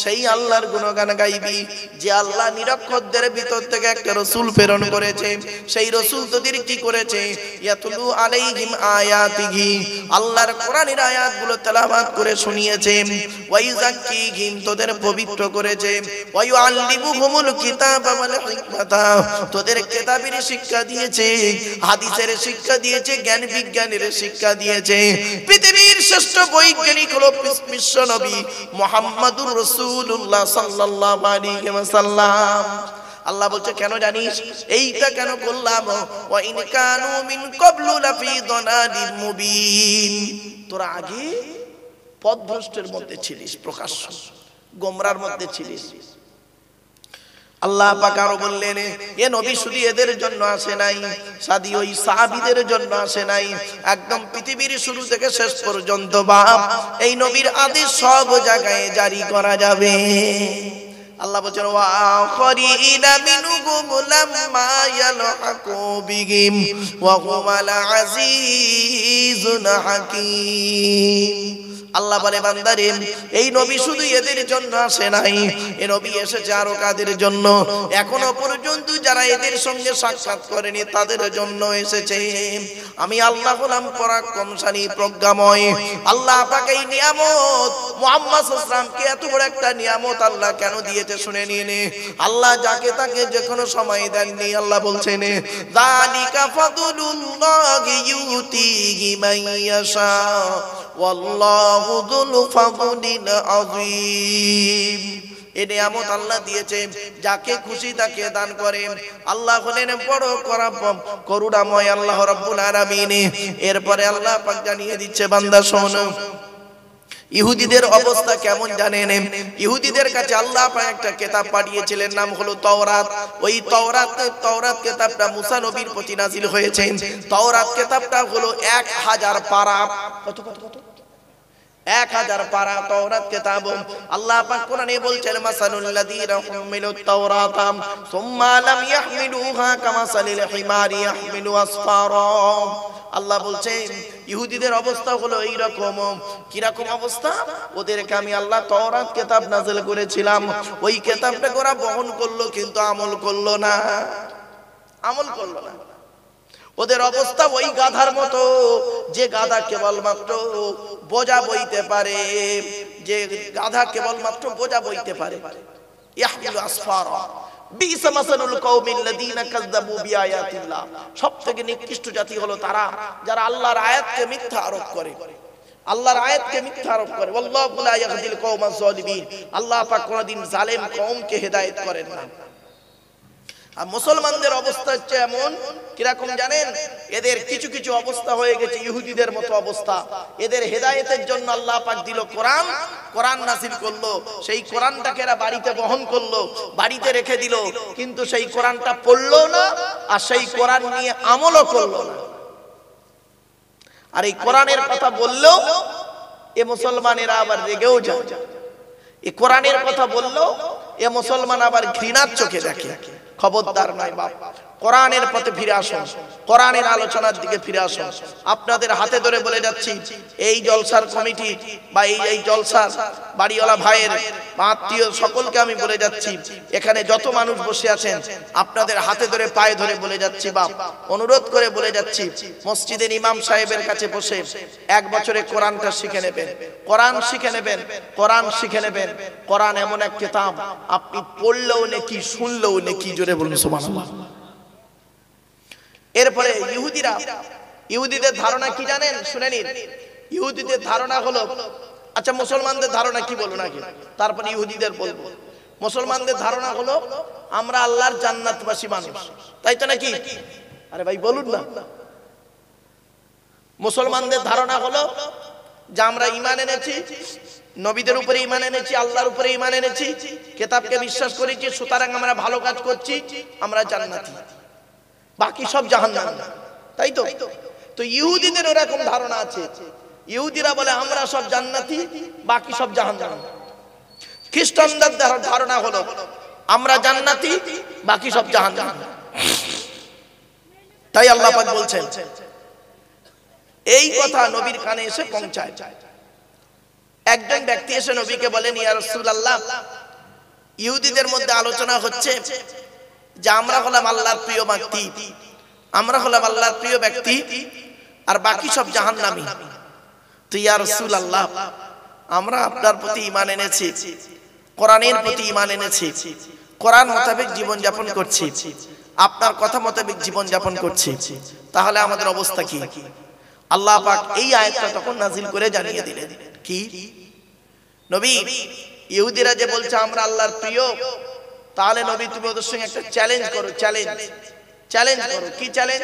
Speaker 1: সেই আল্লাহর গুণগান গাইবি যে আল্লাহ নিরক্ষরদের ভিতর থেকে একটা রাসূল প্রেরণ করেছে। সেই রাসূল তোদের কি করেছে? ইয়াতলু আলাইহিম আয়াতিহি, আল্লাহর কোরআনের আয়াতগুলো তেলাওয়াত করে শুনিয়েছে। ওয়া ইউযাক্কিহিম, তোদের পবিত্র করেছে। ওয়া ইউআল্লিমুহুমুল কিতাবা ওয়াল হিকমাতা, তোদের কিতাবের শিক্ষা দিয়েছে, হাদিসের শিক্ষা দিয়েছে, জ্ঞান বিজ্ঞানের শিক্ষা দিয়েছে। পৃথিবীর শ্রেষ্ঠ বৈজ্ঞানিক হলো বিশ্ব নবী মুহাম্মাদুর রাসূলুল্লাহ সাল্লাল্লাহু আলাইহি ওয়াসাল্লাম। আল্লাহ বলছে কেন জানিস? এইটা কেন করলাম? ওয়া ইন কানু মিন ক্বাবলু লাফি দালালিন মুবিন, তোরা আগে পথভ্রষ্টের মধ্যে ছিলিস, প্রকাশ্য গোমরার মধ্যে ছিলিস। আল্লাহ পাক আরো বললেন এ নবী শুধু এদের জন্য আসে নাই, সাদি ওই সাহাবীদের জন্য আসে নাই, একদম পৃথিবীর শুরু থেকে শেষ পর্যন্ত বাপ এই নবীর আদেশ সব জায়গায় জারি করা যাবে। আল্লাহ বলেন ওয়া আখিরিনা মিনহুম লাম্মা ইয়ালহাকু বিহিম ওয়া হুয়াল আজিজুল হাকীম। আল্লাহ বলে বান্দারে এই নবী শুধু এদের জন্য আসে নাই, এই নবী এসেছে আরো কাদের জন্য? এখনো পর্যন্ত যারা এদের সঙ্গে সাক্ষাৎ করেনি তাদের জন্য এসেছে। আমি আল্লাহ হলাম পরাক্রমশালী প্রজ্ঞাময়। আল্লাহ পাক এই নিয়ামত মুহাম্মদ সাল্লাল্লাহু আলাইহি ওয়াসাল্লামকে এত বড় একটা নিয়ামত আল্লাহ কেন দিয়েছে শুনে নিন। আল্লাহ যাকে তাকে যে কোনো সময় দেননি। আল্লাহ বলছেন যালিকা ফাদলুল্লাহি ইউতিহি মান ইয়াশা ওয়াল্লাহু যুল ফাদলিল আযীম। এই নিয়ামত আল্লাহ দিয়েছে, যাকে খুশি তাকে দান করে। আল্লাহ হলেন বড় করুণাময় আল্লাহ রাব্বুল আলামিন। এরপরে আল্লাহ পাক জানিয়ে দিচ্ছে বান্দা শোন, ইহুদিদের অবস্থা কেমন জানেন? ইহুদিদের কাছে আল্লাহ পাক একটা কিতাব পাঠিয়েছিলেন, নাম হলো তাওরাত। ওই তাওরাত কিতাবটা মুসা নবীর প্রতি নাজিল হয়েছে। তাওরাত কিতাবটা হলো 1000 পারা। কত 1000 পারা তাওরাত কিতাব। আল্লাহ পাক কোরআনে বলছেন মাসালুল লাযীনা হুমিলুত তাওরাতা সুম্মা লাম ইয়াহমিলুহা কামাসালিল হিমারি ইয়াহমিলু আসফারা। আল্লাহ বলছেন ইহুদিদের অবস্থা হলো এই রকম। কি রকম অবস্থা? ওদেরকে আমি আল্লাহ তাওরাত কিতাব নাযিল করেছিলাম, ওই কিতাবটাকে ওরা বহন করলো কিন্তু আমল করলো না। ওদের অবস্থা ওই গাধার মতো, যে গাধা কেবলমাত্র বোঝা বইতে পারে, যে গাধা কেবলমাত্র বোঝা বইতে পারে। ইয়াহমিলু আসফারা বিসা মাসালুল কওমিল লাযীনা কাযযাবু বিআয়াতিল্লাহ। সবথেকে নিকৃষ্ট জাতি হলো তারা যারা আল্লাহর আয়াতকে মিথ্যা আরোপ করে। আল্লাহর আয়াতকে মিথ্যা আরোপ করে। ওয়াল্লাহু লা ইয়াহদিল কওমাজ যালিমিন। আল্লাহ পাক কোনদিন জালেম কওমকে হেদায়েত করেন না। আর মুসলমানদের অবস্থা হচ্ছে এমন, কিরকম জানেন? এদের কিছু কিছু অবস্থা হয়ে গেছে ইহুদিদের মতো অবস্থা। এদের হেদায়েতের জন্য আল্লাহ পাক দিল কোরআন নাযিল করলো। সেই কোরআনটাকে এরা বাড়িতে বহন করলো, বাড়িতে রেখে দিল, কিন্তু সেই কোরআনটা পড়লো না, আর সেই কোরআন নিয়ে আমলও করলো না। আর এই কোরআনের কথা বললেও এ মুসলমানেরা আবার রেগেও যায়। এই কোরআনের কথা বললেও এ মুসলমান আবার ঘৃণার চোখে দেখে। খবরদার নয় বাপ, কোরআনের পথে ফিরে আসুন, কোরআনের আলোচনার দিকে ফিরে আসুন। আপনাদের হাতে ধরে বলে যাচ্ছি, এই জলসার কমিটি বা এই জলসার বাড়িওয়ালা ভাইয়ের আত্মীয় সকলকে আমি বলে যাচ্ছি, এখানে যত মানুষ বসে আছেন আপনাদের হাতে ধরে পায়ে ধরে বলে যাচ্ছি, বাপ অনুরোধ করে বলে যাচ্ছি, মসজিদের ইমাম সাহেবের কাছে বসে 1 বছরে কোরআনটা শিখে নেবেন, কোরআন শিখে নেবেন, কোরআন শিখে নেবেন। কোরআন এমন এক কিতাব, আপনি পড়লেও নেকি, শুনলেও নেকি। জোরে বলুন সুবহানাল্লাহ। এরপরে ইহুদিদের ধারণা কি জানেন? শুনে নিন। ইহুদিদের ধারণা হলো, আচ্ছা মুসলমানদের ধারণা কি বলবো নাকি, তারপরে ইহুদিদের বলবো। মুসলমানদের ধারণা হলো আমরা আল্লাহর জান্নাতবাসী মানুষ, তাই তো নাকি? আরে ভাই বলুন না। মুসলমানদের ধারণা হলো যে আমরা ঈমান এনেছি, নবীদের উপরে ঈমান এনেছি, আল্লাহর উপরে ঈমান এনেছি, কিতাবকে বিশ্বাস করেছি, সুতরাং আমরা ভালো কাজ করছি, আমরা জান্নাতি, বাকি সব জাহান্নামী, তাই তো? তো ইহুদিদের এরকম ধারণা আছে। ইহুদিরা বলে আমরা সব জান্নাতি, বাকি সব জাহান্নামী। খ্রিস্টানদের ধারণা হলো আমরা জান্নাতি, বাকি সব জাহান্নামী। তাই আল্লাহ পাক বলছেন, এই কথা নবীর কানে এসে পৌঁছায়। একজন ব্যক্তি এসে নবীকে বলেন, ইয়া রাসূলুল্লাহ, ইহুদিদের মধ্যে আলোচনা হচ্ছে যে আমরা হলাম আল্লাহর প্রিয় ব্যক্তি, আমরা হলাম আল্লাহর প্রিয় ব্যক্তি, আর বাকি সব জাহান্নামী। তো ইয়া রাসূলুল্লাহ, আমরা আপনার প্রতি ঈমান এনেছি, কোরআনের প্রতি ঈমান এনেছি, কোরআন মোতাবেক জীবন যাপন করছি, আপনার কথা মোতাবেক জীবন যাপন করছি, তাহলে আমাদের অবস্থা কি? আল্লাহ পাক এই আয়াতটা তখন নাজিল করে জানিয়ে দিলেন কি, নবী ইহুদিরা যে বলছে আমরা আল্লাহর প্রিয়, তাহলে নবী তুমি ওদের সঙ্গে একটা চ্যালেঞ্জ করো, চ্যালেঞ্জ করো। কি চ্যালেঞ্জ?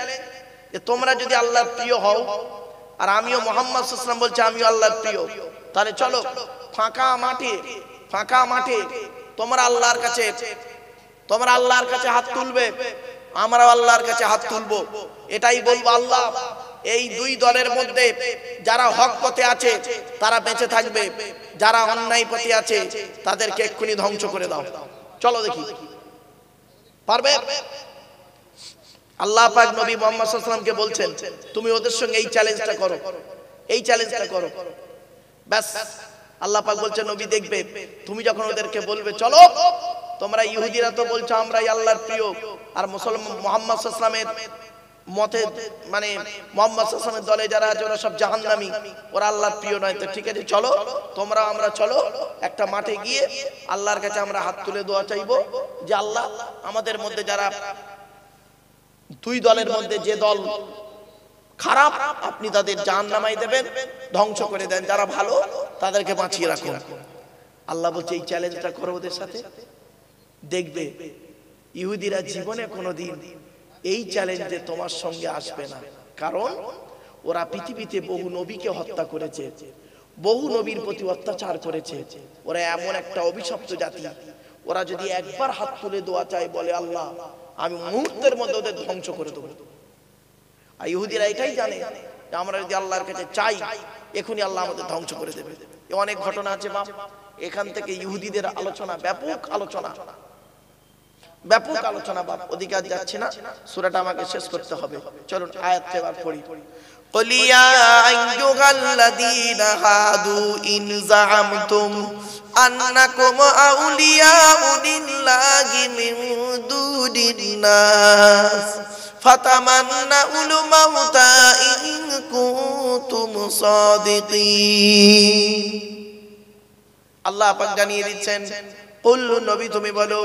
Speaker 1: যে তোমরা যদি আল্লাহর প্রিয় হও, আর আমিও মুহাম্মদ সাল্লাল্লাহু আলাইহি ওয়াসাল্লাম বলছি আমিও আল্লাহর প্রিয়, তাহলে চলো ফাঁকা মাঠে তোমরা আল্লাহর কাছে হাত তুলবে, আমরাও আল্লাহর কাছে হাত তুলবো, এটাই বলবো, আল্লাহ এই দুই দলের মধ্যে যারা হক পথে আছে তারা বেঁচে থাকবে, যারা অন্যায় পথে আছে তাদেরকে এক্ষুনি ধ্বংস করে দাও। চলো দেখি পারবে? আল্লাহ পাক নবী মুহাম্মদ সাল্লাল্লাহু আলাইহি ওয়াসাল্লামকে বলছেন তুমি ওদের সঙ্গে এই চ্যালেঞ্জটা করো। ব্যাস আল্লাহ পাক বলছেন নবী দেখবে, তুমি যখন ওদেরকে বলবে চলো, তোমরা ইহুদিরা তো বলছো আমরাই আল্লাহর প্রিয়, আর মুসলমান মুহাম্মদ সাল্লাল্লাহু আলাইহি ওয়াসাল্লামের মতে মানে মুহাম্মদ সাল্লাল্লাহু আলাইহি ওয়াসাল্লামের দলে যারা আছে ওরা সব জাহান্নামী, ওরা আল্লাহর প্রিয় নয়। তো ঠিক আছে চলো, আমরা চলো একটা মাঠে গিয়ে আল্লাহর কাছে আমরা হাত তুলে দোয়া চাইবো যে আল্লাহ আমাদের মধ্যে যারা দুই দলের মধ্যে যে দল খারাপ আপনি তাদের জাহান্নামায় দেবেন, ধ্বংস করে দেন, যারা ভালো তাদেরকে বাঁচিয়ে রাখুন। আল্লাহ বলছে এই চ্যালেঞ্জটা করো ওদের সাথে, দেখবে ইহুদিরা জীবনে কোনোদিন এই চ্যালেঞ্জে তোমার সঙ্গে আসবে না, কারণ ওরা পৃথিবীতে বহু নবীকে হত্যা করেছে, বহু নবীর প্রতি অত্যাচার করেছে, ওরা এমন একটা অভিশপ্ত জাতি, ওরা যদি একবার হাত তুলে দোয়া চায় বলে আল্লাহ আমি মুহূর্তের মধ্যে ওদের ধ্বংস করে দেবো। আর ইহুদিরা এটাই জানে যে আমরা যদি আল্লাহর কাছে চাই এখনই আল্লাহ আমাদের ধ্বংস করে দেবে। অনেক ঘটনা আছে বাপ, এখান থেকে ইহুদিদের আলোচনা, ব্যাপক আলোচনা বাপ, অধিকার যাচ্ছে না, সূরাটা আমাকে শেষ করতে হবে। চলুন আয়াতটা এবার পড়ি। قل يا أيها الذين هادوا إن زعمتم أنكم أولياء لله من دون الناس فتمنوا الموت إن كنتم صادقين। আল্লাহ পাক জানিয়ে দিচ্ছেন, কুল নবী তুমি বলো,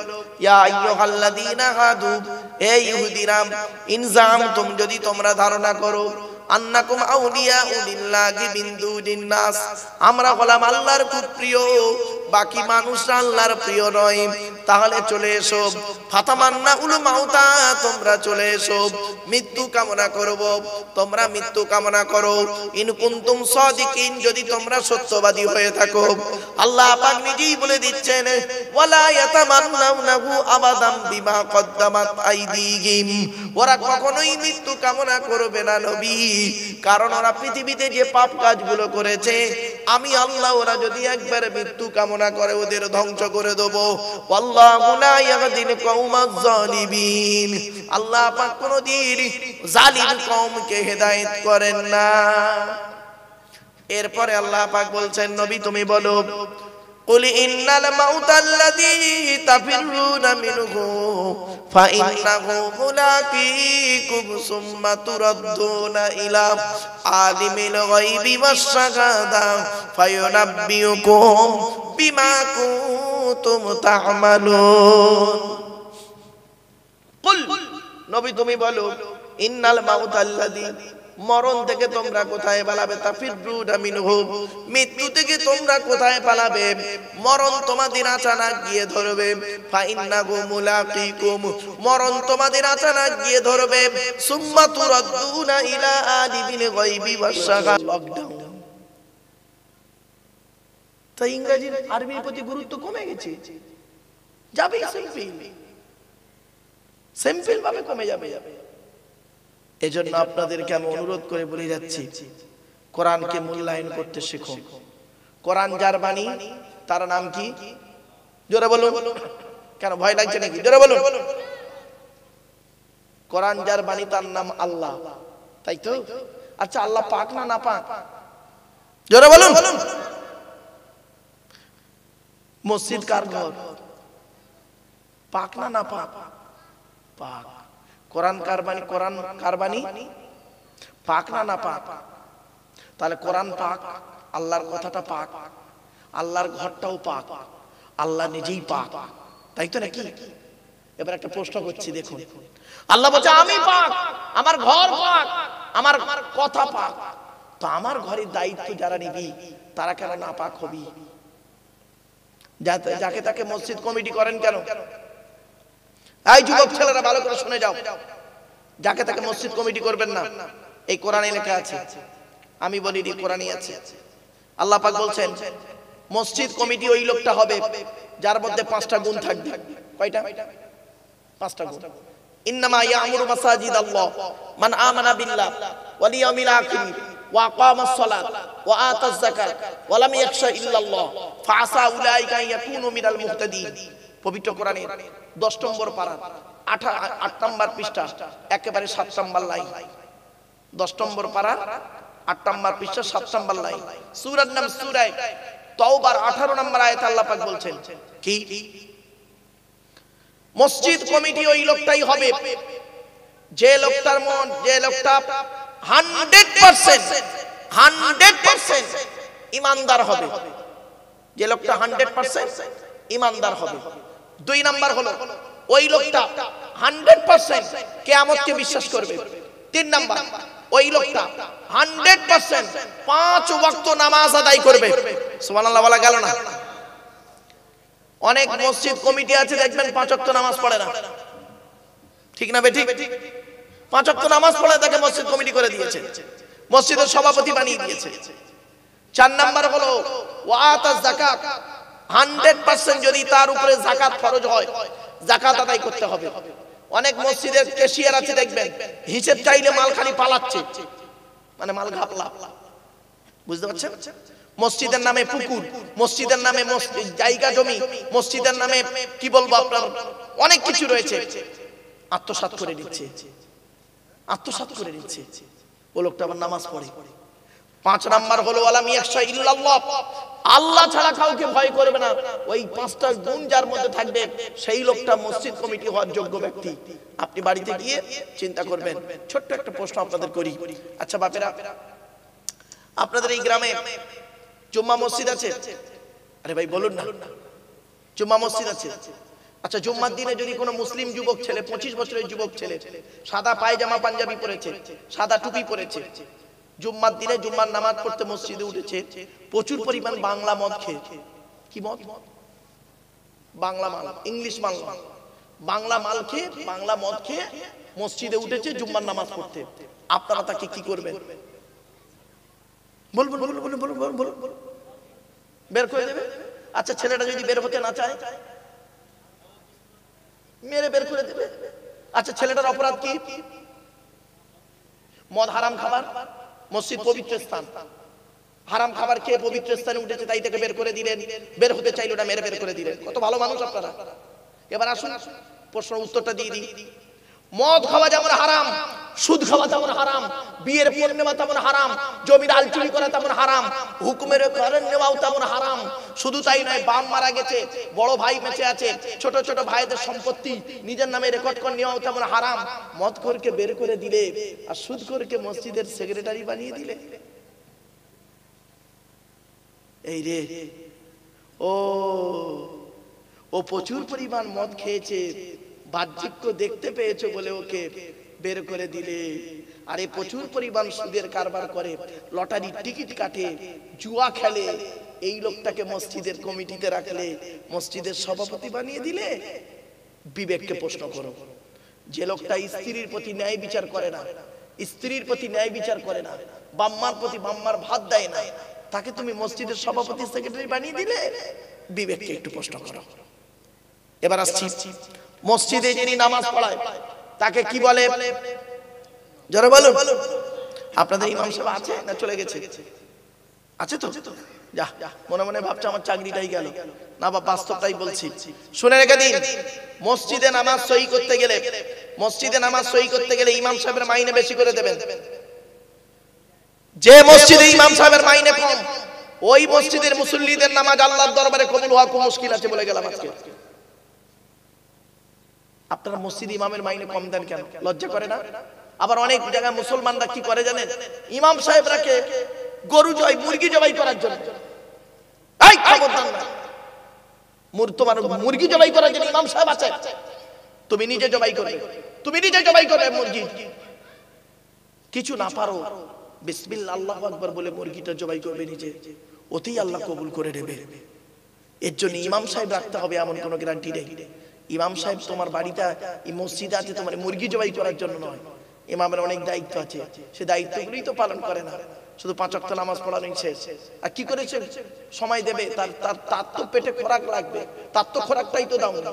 Speaker 1: ইয়া আইয়ুহাল্লাযীনা হাদু, হে ইহুদিরা, ইন জামতুম যদি তোমরা ধারণা করো, আন্নাকুম আউলিয়াউ লিল্লাহি মিন দুনিন নাস, আমরা হলাম আল্লাহর খুব প্রিয়, বাকি মানুষরা আল্লাহর প্রিয় নয়, তাহলে চলে এসো, ফাতামান্নাউল মাউতা, তোমরা চলে এসো, মৃত্যু কামনা করব, তোমরা মৃত্যু কামনা করো, ইন কুনতুম সাদিকিন, যদি তোমরা সত্যবাদী হয়ে থাকো। আল্লাহ পাক নিজেই বলে দিচ্ছেন, ওয়ালা ইয়াতামান্নাউনাহু আবাদাম বিমা কদ্দামাত আইদিহিম, ওরা কখনোই মৃত্যু কামনা করবে না নবী, কারণ ওরা পৃথিবীতে যে পাপ কাজগুলো করেছে আমি আল্লাহ, ওরা যদি একবার মৃত্যু কামনা গুনাহ করে ওদের ধ্বংস করে দেব। আল্লাহু লা ইয়াহদিল কওমাজ জালিমিন, আল্লাহ পাক কোনদিন জালিম কওমকে হেদায়েত করেন না। এরপরে আল্লাহ পাক বলছেন, নবী তুমি বলো, কুল ইন্নাল মাউতাল্লাযী তাফিরুনা মিনহু ফাইন্নাহু মুলাকীকুম সুম্মা তুরাদ্দুনা ইলা আলিমিল গায়বি ওয়াশ শাহাদা ফায়ুনাব্বিউকুম বিমা কুনতুম তা'মালুন। কুল নবী তুমি বলো, ইন্নাল মাউতাল্লাযী মরণ থেকে তোমরা কোথায় পালাবে, তাফিরুনা মিনহু মৃত্যু থেকে তোমরা কোথায় পালাবে, মরণ তোমাদের আচানক গিয়ে ধরবে, ফাইন্নাহু মুলাকীকুম মরণ তোমাদের আচানক গিয়ে ধরবে, সুম্মা তুরাদ্দুনা ইলা আলিমিল গায়বি ওয়াশ শাহাদা। লকডাউন, তাই ইংরেজির আরবির প্রতি গুরুত্ব কমে গেছে, যাবে সিম্পল ভাবে কমে যাবে। এজন্য আপনাদেরকে আমি অনুরোধ করে বলে যাচ্ছি, কোরআনকে মূল্যায়ন করতে শেখো। কোরআন যার বাণী তার নাম কি? জোরে বলুন। কেন ভয় লাগছে নাকি? জোরে বলুন। কোরআন যার বাণী তার নাম আল্লাহ, তাই তো? আচ্ছা, আল্লাহ পাক না না পাক? জোরে বলুন। মসজিদ কার ঘর? পাক না না পাক? পাক। কোরআন কার বাণী? কোরআন কার বাণী? পাক না না পাক? তাহলে কোরআন পাক, আল্লাহর কথাটা পাক, আল্লাহর ঘরটাও পাক, আল্লাহ নিজেই পাক, তাই তো নাকি? এবার একটা প্রশ্ন করছি, দেখুন, আল্লাহ বলছে আমি পাক, আমার ঘর পাক, আমার কথা পাক, তো আমার ঘরের দায়িত্ব যারা নিবি তারা কেন না পাক হবি? যাকে তাকে মসজিদ কমিটি করেন কেন? এই যুবক ছেলেরা ভালো করে শুনে যাও, যাকে তাকে মসজিদ কমিটি করবেন না, এই কোরআনে লেখা আছে, আমি বলি কোরআনই আছে। আল্লাহ পাক বলছেন মসজিদ কমিটি ওই লোকটা হবে যার মধ্যে 5টা গুণ থাকবে। কয়টা? 5টা গুণ। ইন্নামা ইয়ামুরু মাসাজিদাল্লাহ মান আমানা বিল্লাহ ওয়াল ইয়াউমিল আখির ওয়া আকামাস সালাত ওয়া আতাজ যাকাত ওয়া লাম ইয়াখশা ইল্লাল্লাহ ফাআসা উলাইকা ইয়াকুনু মিনাল মুহতাদিন। পবিত্র কোরআনের 10 নম্বর পারা 8 নম্বর পৃষ্ঠা একেবারে 7 নম্বর লাইন। 10 নম্বর পারা 8 নম্বর পৃষ্ঠা 7 নম্বর লাইন। সূরার নাম সূরা তাওবার 18 নম্বর আয়াতে আল্লাহ পাক বলছেন কি? মসজিদ কমিটি ওই লোকটাই হবে যে লোকটার মন, যে লোকটা 100% ঈমানদার হবে, যে লোকটা 100% ঈমানদার হবে। 2 নাম্বার হলো ওই লোকটা 100% কিয়ামতকে বিশ্বাস করবে। 3 নাম্বার ওই লোকটা 100% 5 ওয়াক্ত নামাজ আদায় করবে। সুবহানাল্লাহ বলা গেল না? অনেক মসজিদ কমিটি আছে দেখবেন 5 ওয়াক্ত নামাজ পড়ে না, ঠিক না বেঠিক? 5 ওয়াক্ত নামাজ পড়ে তাকে মসজিদ কমিটি করে দিয়েছে, মসজিদের সভাপতি বানিয়ে দিয়েছে। 4 নাম্বার হলো ওয়াতাজ যাকাত, 100% যদি তার উপরে যাকাত ফরজ হয় যাকাত আদায় করতে হবে। অনেক মসজিদের ক্যাশিয়ার আছে দেখবেন হিসাব চাইলে মাল খালি পালাচ্ছে, মানে মাল ঘাপলা, বুঝতে পারছেন? মসজিদের নামে পুকুর, মসজিদের নামে জায়গা জমি, মসজিদের নামে কি বলবো আপনার অনেক কিছু রয়েছে, আত্মসাৎ করে নিচ্ছে, আত্মসাৎ করে নিচ্ছে। ও লোকটা আবার নামাজ পড়ে। 5 নাম্বার হলো ওয়ালাম ইয়াখশা ইল্লাল্লাহ, আল্লাহ ছাড়া কাউকে ভয় করবে না। ওই 5টা গুণ যার মধ্যে থাকবে সেই লোকটা মসজিদ কমিটি হওয়ার যোগ্য ব্যক্তি। আপনি বাড়িতে গিয়ে চিন্তা করবেন। ছোট্ট একটা প্রশ্ন আপনাদের করি, আচ্ছা বাপেরা, আপনাদের এই গ্রামে জুম্মা মসজিদ আছে? আরে ভাই বলুন না, জুম্মা মসজিদ আছে? আচ্ছা, জুম্মার দিনে যদি কোনো মুসলিম যুবক ছেলে, 25 বছরের যুবক ছেলে, সাদা পায়জামা পাঞ্জাবি পরেছে, সাদা টুপি পরেছে, জুম্মার দিনে জুম্মার নামাজ পড়তে মসজিদে উঠেছে, প্রচুর পরিমাণ বাংলা মদ খেয়ে, কি মদ? বাংলা মাল, ইংলিশ মাল, বাংলা মাল খেয়ে, বাংলা মদ খেয়ে মসজিদে উঠেছে জুম্মার নামাজ পড়তে, আপনারা তাকে কি করবেন? বলুন বলুন বলুন বলুন বলুন বলুন, বের করে দেবে? আচ্ছা, ছেলেটা যদি বের হতে না চায়, মেরে বের করে দেবে। আচ্ছা, ছেলেটার অপরাধ কি? মদ হারাম খাবার, মসজিদ পবিত্র স্থান, হারাম খাবার খেয়ে পবিত্র স্থানে উঠেছে, তাই তাকে বের করে দিলেন, বের হতে চাইলো না, মেরে বের করে দিলেন। কত ভালো মানুষ আপনারা। এবার আসুন প্রশ্ন উত্তরটা দিয়ে দিই। মদ খাওয়া যেমন হারাম, সুদ খাওয়া তেমন হারাম, বিয়ের পণ নেওয়া তেমন হারাম, জমির আলচুরি করা তেমন হারাম, হুকুমের করেন নেওয়াও তেমন হারাম। শুধু তাই নয়, বাপ মারা গেছে, বড় ভাই বেঁচে আছে, ছোট ছোট ভাইদের সম্পত্তি নিজের নামে রেকর্ড করে নেওয়াও তেমন হারাম। মদখোরকে বের করে দিলে আর সুদখোরকে মসজিদের সেক্রেটারি বানিয়ে দিলে। এই রে, ও প্রচুর পরিমাণ মদ খেয়েছে, বাহ্যিক দেখতে পেয়েছে বলে ওকে বের করে দিলে। আরে প্রচুর পরিমাণ সুদের কারবার করে, লটারির টিকিট কাটে, জুয়া খেলে, এই লোকটাকে মসজিদের কমিটিতে রাখলে, মসজিদের সভাপতি বানিয়ে দিলে। বিবেককে প্রশ্ন করো, যে লোকটা স্ত্রীর প্রতি ন্যায় বিচার করে না, স্ত্রীর প্রতি ন্যায় বিচার করে না, বাম্মার প্রতি বাম্মার ভাত দেয় না, তাকে তুমি মসজিদের সভাপতি সেক্রেটারি বানিয়ে দিলে। বিবেককে একটু প্রশ্ন করো। এবার আসছি, মসজিদে যিনি নামাজ পড়ায় তাকে কি বলে? জোরে বলুন। আপনাদের ইমাম সাহেব আছে না চলে গেছে? আছে তো? যা, মনে মনে ভাবছে আমার চাকরিটাই গেল না, বা বাস্তবটাই বলছি। শুনে রেখে দিন, মসজিদে নামাজ সহি করতে গেলে, মসজিদে নামাজ সহি করতে গেলে ইমাম সাহেবের মাইনে বেশি করে দেবেন। যে মসজিদে ইমাম সাহেবের মাইনে কম, ওই মসজিদের মুসল্লিদের নামাজ আল্লাহর দরবারে কবুল হওয়া খুব মুশকিল আছে বলে গেলাম আজকে। আপনারা মসজিদে ইমামের মাইনে কম দেন কেন? লজ্জা করে না? আবার অনেক জায়গায় মুসলমানরা কি করে জানেন? ইমাম সাহেবরাকে গরু জবাই, মুরগি জবাই করার জন্য, এই খবরদার না, তোমার মুরগি জবাই করার জন্য ইমাম সাহেব আছে, তুমি নিজে জবাই করবে, তুমি নিজে জবাই করবে মুরগি। কিছু না পারো, বিসমিল্লাহ আল্লাহু আকবার বলে মুরগিটা জবাই করবে নিজে, ওতেই আল্লাহ কবুল করে নেবে। এর জন্য ইমাম সাহেব রাখতে হবে এমন কোনো গ্যারান্টি নেই। ইমাম সাহেব তোমার বাড়িটা, এই মসজিদে আছে তোমার মুরগি জবাই করার জন্য নয়। ইমামের অনেক দায়িত্ব আছে, সে দায়িত্বগুলোই তো পালন করে না, শুধু 5 ওয়াক্ত নামাজ পড়ানোই শেষ। আর কি করেছে? সময় দেবে, তার তো পেটে খোরাক লাগবে, তার তো খোরাকটাই তো দাও না।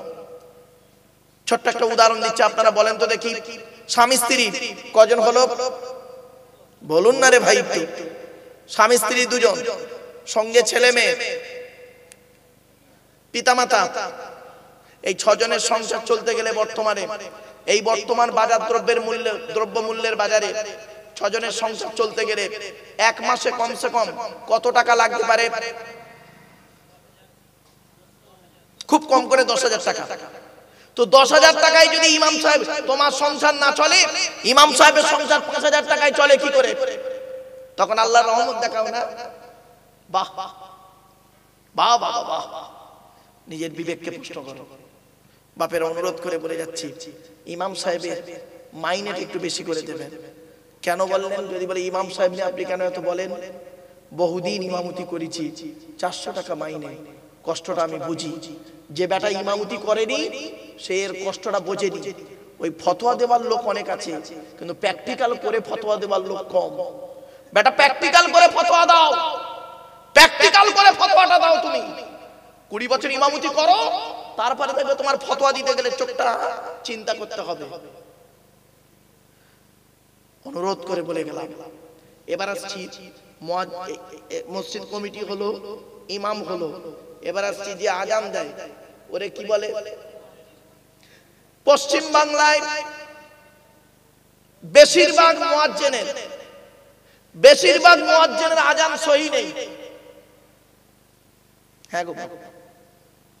Speaker 1: ছোট্ট একটা উদাহরণ দিচ্ছি, আপনারা বলেন তো দেখি, স্বামী স্ত্রী কজন হলো? বলুন না রে ভাই একটু। স্বামী স্ত্রী দুজন, সঙ্গে ছেলে মেয়ে, পিতামাতা, এই 6 জনের সংসার চলতে গেলে বর্তমানে, এই বর্তমান বাজার দ্রব্য মূল্যের বাজারে 6 জনের সংসার চলতে গেলে 1 মাসে কমসে কম কত টাকা লাগতে পারে? খুব কম করে 10,000 টাকা। তো 10,000 টাকায় যদি ইমাম সাহেব, তোমার সংসার না চলে, ইমাম সাহেবের সংসার 5,000 টাকায় চলে কি করে? তখন আল্লাহর রহমত দেখাও না? বাহ বাহ বাহ বাহ বাহ। নিজের বিবেককে প্রশ্ন করো। বাপের অনুরোধ করে বলে যাচ্ছি, ইমাম সাহেবের মাইনেটা একটু বেশি করে দেবেন। কেন বললেন? যদি বলে ইমাম সাহেব নিয়ে আপনি কেন এত বলেন? বহুদিন ইমামতি করেছি, 400 টাকা মাইনে, কষ্টটা আমি বুঝি। যে বেটা ইমামতি করেনি সে এর কষ্টটা বোঝেনি। ওই ফতোয়া দেওয়ার লোক অনেক আছে, কিন্তু প্র্যাকটিক্যাল করে ফতোয়া দেওয়ার লোক কম। বেটা প্র্যাকটিক্যাল করে ফতোয়া দাও, প্র্যাকটিক্যাল করে ফতোয়াটা দাও। তুমি 20 বছর ইমামতি করো, তারপরে দেখবে তোমার ফতোয়া দিতে গেলে চোখটা চিন্তা করতে হবে। অনুরোধ করে বলে গেলাম। এবার আসছি, মসজিদ কমিটি হলো, ইমাম হলো। এবার আসছি যে আজান দেয়, ওরে কি বলে? পশ্চিম বাংলায় বেশিরভাগ মুয়াজ্জিনের আজান সহি নেই। হ্যাঁ গো,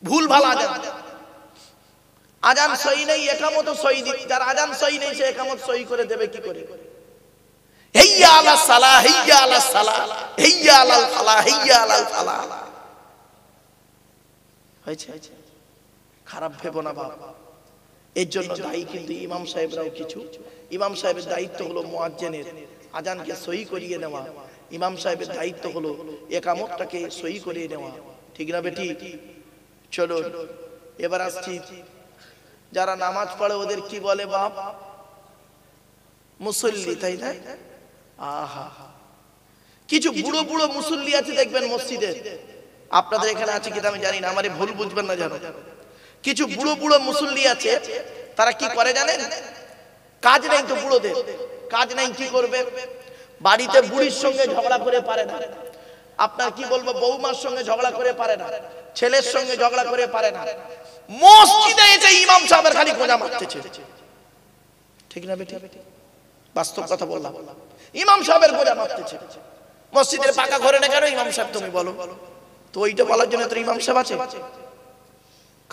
Speaker 1: ভুল ভাল আজান সহি নেই, একামত সহি দিই। যার আজান সহি নেই সে একামত সহি করে দেবে কি করে? হাইয়া আলাস সালাহ, হাইয়া আলাস সালাহ, হাইয়া আলাল ফালাহ, হাইয়া আলাল ফালাহ। হয়েছে? খারাপ ভেবো না বাবা। এর জন্য দায়ী কিন্তু ইমাম সাহেবরাও কিছু। ইমাম সাহেবের দায়িত্ব হলো মুয়াজ্জিনের আজানকে সহি করিয়ে নেওয়া, ইমাম সাহেবের দায়িত্ব হলো একামতটাকে সহি করিয়ে নেওয়া। ঠিক না বেটি? চলো এবার আসছি, যারা নামাজ পড়ে ওদের কি বলে বাপ? মুসল্লি, তাই না? আহা, কিছু বুড়ো বুড়ো মুসল্লি আছে দেখবেন মসজিদে, আপনাদের এখানে আছে কিনা আমি জানি না, আমারে ভুল বুঝবেন না জানো। কিছু বুড়ো বুড়ো মুসল্লি আছে, তারা কি করে জানেন? কাজ নেই তো বুড়োদের, কাজ নেই, কি করবে? বাড়িতে বুড়ির সঙ্গে ঝগড়া করে পারে না, আপনার কি বলবো, বৌমার সঙ্গে ঝগড়া করে পারে না, ছেলের সঙ্গে ঝগড়া করে পারে না, মসজিদে এসে ইমাম সাহেবের খালি গোঁজা মারতেছে। ঠিক না বেটি? বাস্তব কথা বললাম, ইমাম সাহেবের গোঁজা মারতেছে। মসজিদের পাকা ঘরে না কেন ইমাম সাহেব তুমি বলো তো, ওইটা বলার জন্য তোর ইমাম সাহেব আছে?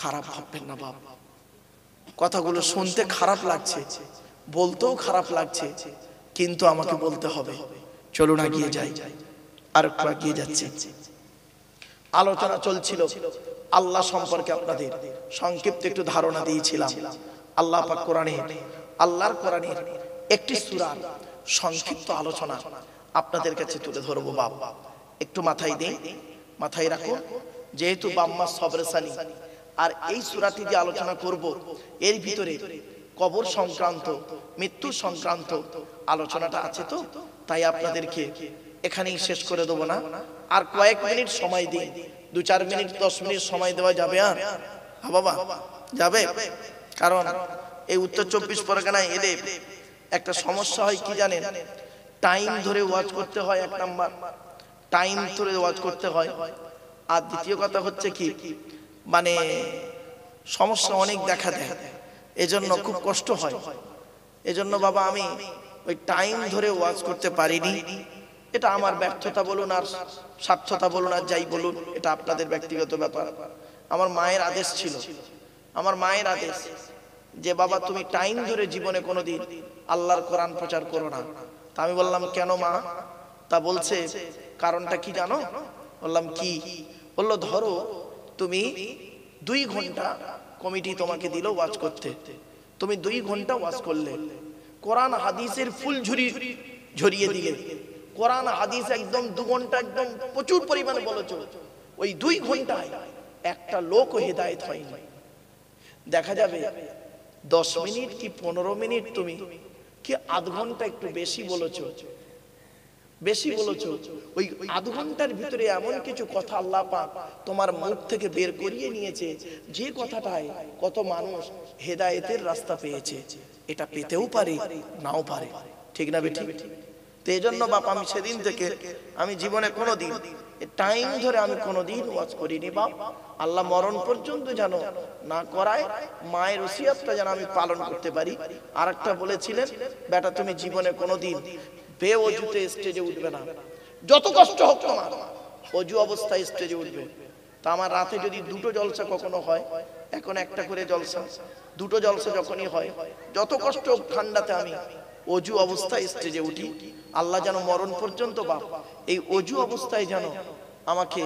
Speaker 1: খারাপ ভাববেন না বাবা, কথাগুলো শুনতে খারাপ লাগছে, বলতেও খারাপ লাগছে, কিন্তু আমাকে বলতে হবে। চলুন এগিয়ে যাই, আর একটু এগিয়ে যাচ্ছি। আলোচনা চলছিল আল্লাহ সম্পর্কে, আপনাদের সংক্ষিপ্ত একটু ধারণা দিয়েছিলাম। আল্লাহ পাক কোরআনে, আল্লাহর কোরআনের একটি সূরার সংক্ষিপ্ত আলোচনা আপনাদের কাছে তুলে ধরবো। বাবা একটু মাথায় দিন, মাথায় রাখুন, যেহেতু বাম্মা সবরেসানি, আর এই সূরাটি যে আলোচনা করব এর ভিতরে কবর সংক্রান্ত, মৃত্যু সংক্রান্ত আলোচনাটা আছে, তো তাই আপনাদেরকে এখানেই শেষ করে দেবো না, আর কয়েক মিনিট সময় দিন, 2-4 মিনিট 10 মিনিট সময় দেওয়া যাবে? আর বাবা যাবে? কারণ এই উত্তর 24 পরগনায় এলে একটা সমস্যা হয় কি জানেন, টাইম ধরে ওয়াজ করতে হয়, এক নাম্বার টাইম ধরে ওয়াজ করতে হয়, আর দ্বিতীয় কথা হচ্ছে কি মানে সমস্যা অনেক দেখা দেয়, এজন্য খুব কষ্ট হয়। এজন্য বাবা আমি ওই টাইম ধরে ওয়াজ করতে পারিনি, এটা আমার ব্যর্থতা বলুন আর স্বার্থতা বলুন আর যাই বলুন, এটা আপনাদের ব্যক্তিগত ব্যাপার। আমার মায়ের আদেশ ছিল, আমার মায়ের আদেশ যে বাবা তুমি টাইম ধরে জীবনে কোনোদিন আল্লাহর কোরআন প্রচার করো না। তা আমি বললাম কেন মা? তা বলছে কারণটা কি জানো? বললাম কি? বললো ধরো তুমি 2 ঘন্টা কমিটি তোমাকে দিল ওয়াজ করতে, তুমি 2 ঘন্টা ওয়াজ করলে, কোরআন হাদিসের ফুল ঝরিয়ে দিলে, কোরআন হাদিস একদম 2 ঘন্টা একদম প্রচুর পরিমাণে বলেছো, ওই 2 ঘন্টায় একটা লোক হেদায়েত হয়নি। দেখা যাবে 10 মিনিট কি 15 মিনিট তুমি কি আধ ঘন্টা একটু বেশি বলেছো, ওই আধ ঘন্টার ভিতরে এমন কিছু কথা আল্লাহ পাক তোমার মুখ থেকে বের করিয়ে নিয়েছে, যে কথাটায় কত মানুষ হেদায়েতের রাস্তা পেয়েছে। এটা পেতেও পারে, নাও পারে, ঠিক না বেটি? তো এই জন্য বাপ আমি সেদিন থেকে আমি জীবনে কোনোদিন টাইম ধরে আমি কোনোদিন ওয়াজ করিনি বাপ। আল্লাহ মরণ পর্যন্ত যেন না করায়, মায়ের ওসিয়তটা যেন আমি পালন করতে পারি। আর একটা বলেছিলেন, বেটা তুমি জীবনে কোনোদিন বেওজুতে স্টেজে উঠবে না, যত কষ্ট হোক তোমার, অজু অবস্থায় স্টেজে উঠবে। তা আমার রাতে যদি 2টো জলসা কখনো হয়, এখন একটা করে জলসা, 2টো জলসা যখনই হয়, যত কষ্ট হোক ঠান্ডাতে আমি অজু অবস্থায় স্টেজে উঠি। আল্লাহ যেন মরণ পর্যন্ত বাপ এই অজু অবস্থায় যেন আমাকে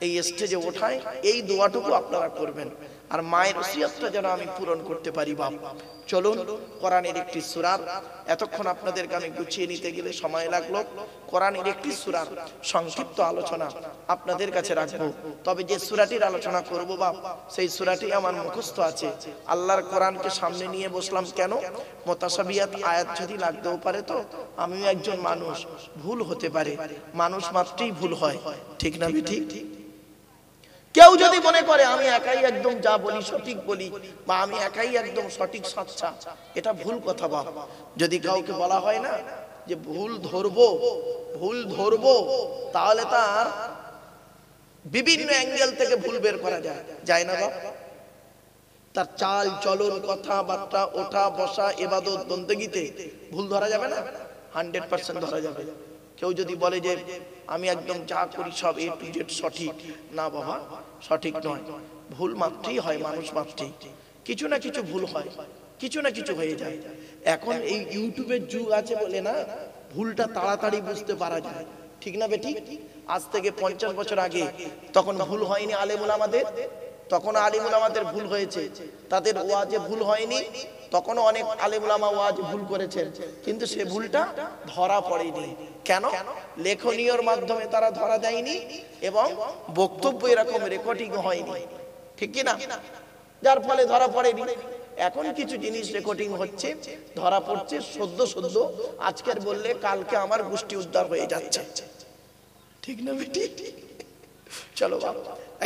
Speaker 1: এই স্টেজে ওঠায়, এই দোয়াটুকু আপনারা করবেন। আর মায়ের ওসিয়তটা যেন আমি পূরণ করতে পারি বাপ। চলুন কোরআনের একটি সূরার, এতক্ষণ আপনাদেরকে আমি গুছিয়ে নিতে গেলে সময় লাগলো, কোরআনের একটি সূরার সংক্ষিপ্ত আলোচনা আপনাদের কাছে রাখবো। তবে যে সূরাটির আলোচনা করব বাপ, সেই সূরাটি আমার মুখস্থ আছে। আল্লাহর কোরআনকে সামনে নিয়ে বসলাম কেন? মুতাশাবিহাত আয়াত যদি লাগতেও পারে, তো আমিও একজন মানুষ, ভুল হতে পারে, মানুষ মাত্রই ভুল হয়, ঠিক না বেটি? কেউ যদি মনে করে আমি একাই একদম যা বলি সঠিক বলি, বা আমি একাই একদম সঠিক সাচ্চা, এটা ভুল কথা বাপ। যদি কাউকে বলা হয় না যে ভুল ধরবো, তাহলে তার বিভিন্ন অ্যাঙ্গেল থেকে ভুল বের করা যায় না বাপ। তার চাল চলন, কথাবার্তা, ওঠা বসা, ইবাদত বন্দেগীতে ভুল ধরা যাবে না? 100% ধরা যাবে। কেউ যদি বলে যে আমি একদম যা করি সব A to Z সঠিক, না বাবা, সঠিক নয়, ভুল মাত্রই হয়, মানুষ মাত্রই কিছু না কিছু ভুল হয়, কিছু না কিছু হয়ে যায়। এখন এই ইউটিউবের যুগ আছে বলে না, ভুলটা তাড়াতাড়ি বুঝতে পারা যায়, ঠিক না বেটি? আজ থেকে 50 বছর আগে তখন ভুল হয়নি আলেমুল আমাদের, তখন আলেমুল আমাদের ভুল হয়েছে, তাদের ওয়াজে ভুল হয়নি, তখনও অনেক আলেমুলামা ওয়াজ ভুল করেছেন, কিন্তু সে ভুলটা ধরা পড়েনি। কেন? লেখনীয়র মাধ্যমে তারা ধরা দেয়নি, এবং বক্তব্য এরকম রেকর্ডিং হয়নি, ঠিক কি না? যার ফলে ধরা পড়েনি। এখন কিছু জিনিস রেকর্ডিং হচ্ছে, ধরা পড়ছে সদ্য, আজকের বললে কালকে আমার গোষ্ঠী উদ্ধার হয়ে যাচ্ছে, ঠিক না বেটি? চলো বাপ,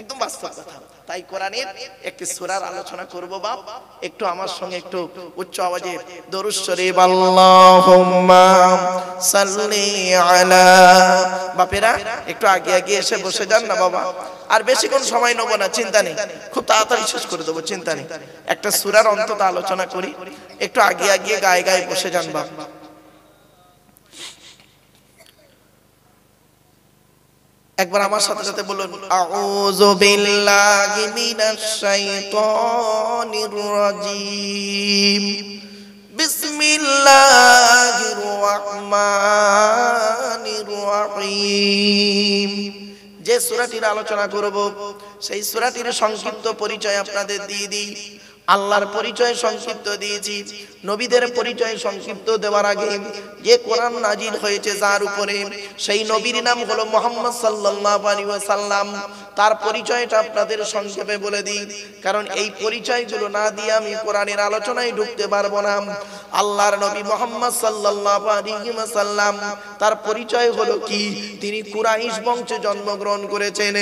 Speaker 1: একদম বাস্তব কথা। তাই কোরআনের একটি সূরার আলোচনা করব বাপ। একটু আমার সঙ্গে একটু উচ্চ আওয়াজে দরুদ শরীফ আল্লাহুম্মা সাল্লি আলা। বাপেরা একটু আগে আগে এসে বসে যান না বাবা, আর বেশিক্ষণ সময় নেব না, চিন্তা নেই, খুব তাড়াতাড়ি শেষ করে দেবো, চিন্তা নেই। একটা সূরার অন্তত আলোচনা করি, একটু আগে আগে গায়ে গায়ে বসে যান বাপ। একবার আমার সাথে সাথে বলুন, আউযু বিল্লাহি মিনাশ শাইতানির রাজীম, বিসমিল্লাহির রহমানির রহিম। যে সূরাটির আলোচনা করব সেই সূরাটির সংক্ষিপ্ত পরিচয় আপনাদের দিয়ে দিই। আল্লাহর পরিচয় সংক্ষিপ্ত দিয়েছি, নবীদের পরিচয় সংক্ষিপ্ত দেওয়ার আগে যে কোরআন নাজিল হয়েছে যার উপরে, সেই নবীর নাম হলো মুহাম্মদ সাল্লাল্লাহু আলাইহি ওয়াসাল্লাম। তার পরিচয়টা আপনাদের সংক্ষেপে বলে দিই, কারণ এই পরিচয়গুলো না দিয়ে আমি কোরআনের আলোচনায় ঢুকতে পারবো না। আল্লাহর নবী মুহাম্মদ সাল্লাল্লাহু আলাইহি ওয়াসাল্লাম, তার পরিচয় হলো কি? তিনি কুরাইশ বংশে জন্মগ্রহণ করেছেন।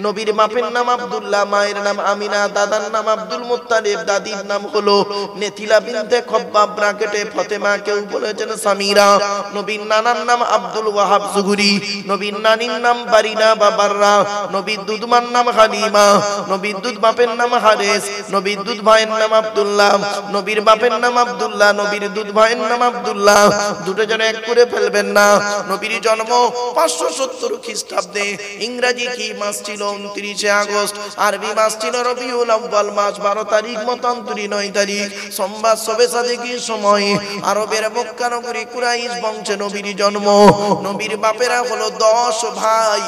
Speaker 1: নবীর বাপের নাম আব্দুল্লাহ, মায়ের নাম আমিনা, দাদার নাম আব্দুল মুত্তালিব, দাদির নাম হলো নেতিলা বিনতে খব্বাব, ব্র্যাকেটে ফাতেমা, কেউ বলেছেন সামিরা। নবীর নানার নাম আব্দুল ওয়াহাব জুহরি, নবীর নানির নাম বারিনা বা বাররা, নবীর দুধমার নাম হালিমা, নবীর দুধ বাপের নাম হারেস, নবীর দুধ ভাইয়ের নাম আব্দুল্লাহ, নবীর বাপের নাম আব্দুল্লাহ, নবীর দুধ ভাইয়ের নাম আব্দুল্লাহ, দুটো যেন এক করে ফেলবেন না। নবীর জন্ম 570 খ্রিস্টাব্দে। ইংরেজি কি মাস ছিল? 29 আগস্ট। আরবি মাস ছিল রবিউল আউয়াল মাস, 12 তারিখ মতান্তরি 9 তারিখ সোমবার শবে সাদেকের সময় আরবের মক্কা নগরী কুরাইশ বংশে নবীর জন্ম। নবীর বাপেরা হলো 10 ভাই,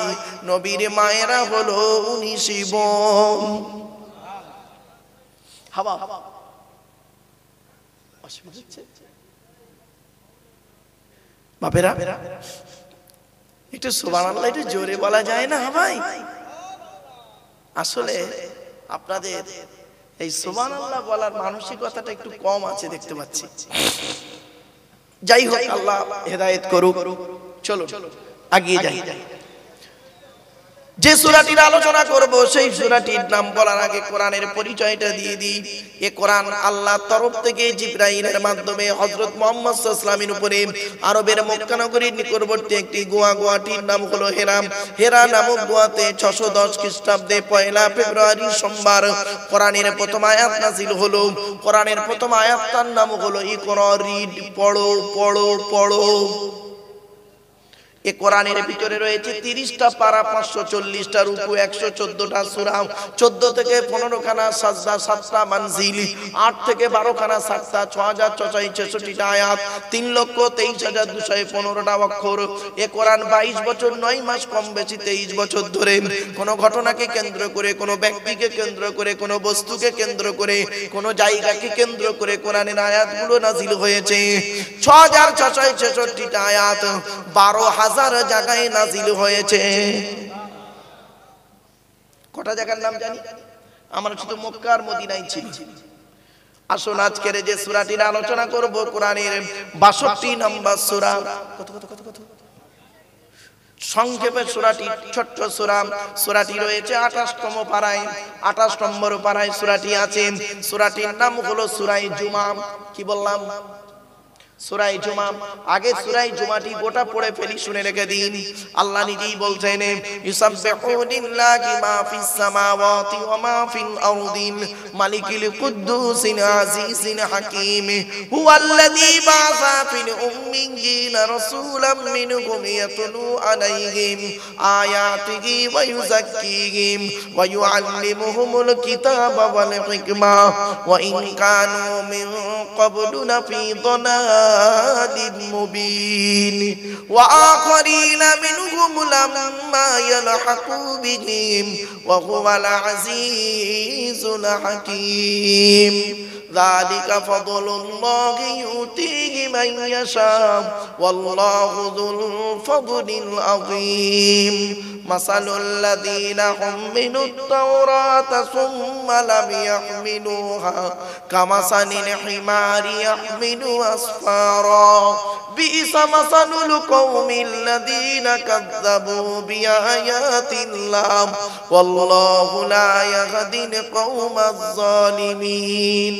Speaker 1: নবীর মায়েরা হলো 19 বোন। হাওয়া বাপেরা একটু সুবহানাল্লাহ একটু জোরে বলা যায় না ভাই? আসলে আপনাদের এই সুবহানাল্লাহ বলার মানসিকতাটা একটু কম আছে দেখতে পাচ্ছি। যাই হোক, আল্লাহ হেদায়েত করুক। চলো এগিয়ে যাই। যে সূরাটির আলোচনা করব সেই সূরাটির নাম বলার আগে কোরআনের পরিচয়টা দিয়ে দিই। এ কোরআন আল্লাহর তরফ থেকে জিবরাইলের মাধ্যমে হযরত মুহাম্মদ সাল্লাল্লাহু আলাইহি ওয়াসাল্লামের উপরে আরবের মক্কা নগরীর নিকটবর্তী একটি গুহাটির নাম হলো হেরা। হেরা নামক গুহাতে 610 খ্রিস্টাব্দে 1 ফেব্রুয়ারি সোমবার কোরআনের প্রথম আয়াত নাযিল হলো। কোরআনের প্রথম আয়াতটার নাম হলো ইকরা, রিড, পড়ো পড়ো পড়ো। এ কোরআনের ভিতরে রয়েছে 30টা পারা, 540টা রুকু, 114টা সূরা, 14 থেকে 15 খানা সাজদা, 7টা মানজিল, 8 থেকে 12 খানা সাজদা, 6466টা আয়াত, 3,23,215টা অক্ষর। এ কোরআন 22 বছর 9 মাস কম বেশি 23 বছর ধরে কোন ঘটনাকে কেন্দ্র করে, কোন ব্যক্তিকে কেন্দ্র করে, কোন বস্তুকে কেন্দ্র করে, কোন জায়গাকে কেন্দ্র করে কোরআনের আয়াতগুলো নাযিল হয়েছে। 6666টা আয়াত 12,000 জায়গায় নাযিল হয়েছে। কটা জায়গার নাম জানি? আমরা শুধু মক্কা আর মদিনায় ছিলাম। আসুন আজকের যে সূরাটির আলোচনা করব কোরআনের 62 নম্বর সূরা। কত সংক্ষেপে সূরাটি ছোট্ট সূরা। সূরাটি রয়েছে 28তম পারায়, 28 নম্বর পারায় সূরাটি আছে। সূরাটির নাম হলো সূরা জুমা। কি বললাম? সূরা জুমা। আগে সূরা জুমাটি গোটা পড়ে ফেলি, শুনে রেখে দিন। আল্লাহ নিজেই বলছেন, ইউসাব্বিহু লিল্লাহি মা ফিস সামাওয়াতি ওয়া মা ফিল আরদি মালিকিল কুদ্দুসিল আজিজিল হাকীম হুয়াল্লাযী বা'আসা ফিল উম্মিয়্যিনা রাসূলাম মিনহুম ইয়াতলু আলাইহিম আয়াতিহি ওয়া ইউযাক্কিহিম ওয়া ইউআল্লিমুহুমুল কিতাবা ওয়াল হিকমা ওয়া ইন কানু মিন ক্বাবলু লাফী দালাল مبين وآخرين منهم لما يلحقوا بهم وهو العزيز الحكيم যালিকা ফাদলুল্লাহি ইউতিহি মান ইয়াশা ওয়াল্লাহু যুল ফাদলিল আযীম মাসালুল লাযীনা হুমিলুত তাওরাতা সুম্মা লাম ইয়াহমিলুহা কামাসালিল হিমারি ইয়াহমিলু আসফারা বি'সা মাসালুল কওমিল লাযীনা কাযযাবু বিআয়াতিল্লাহ ওয়াল্লাহু লা ইয়াহদিল কওমাজ যালিমিন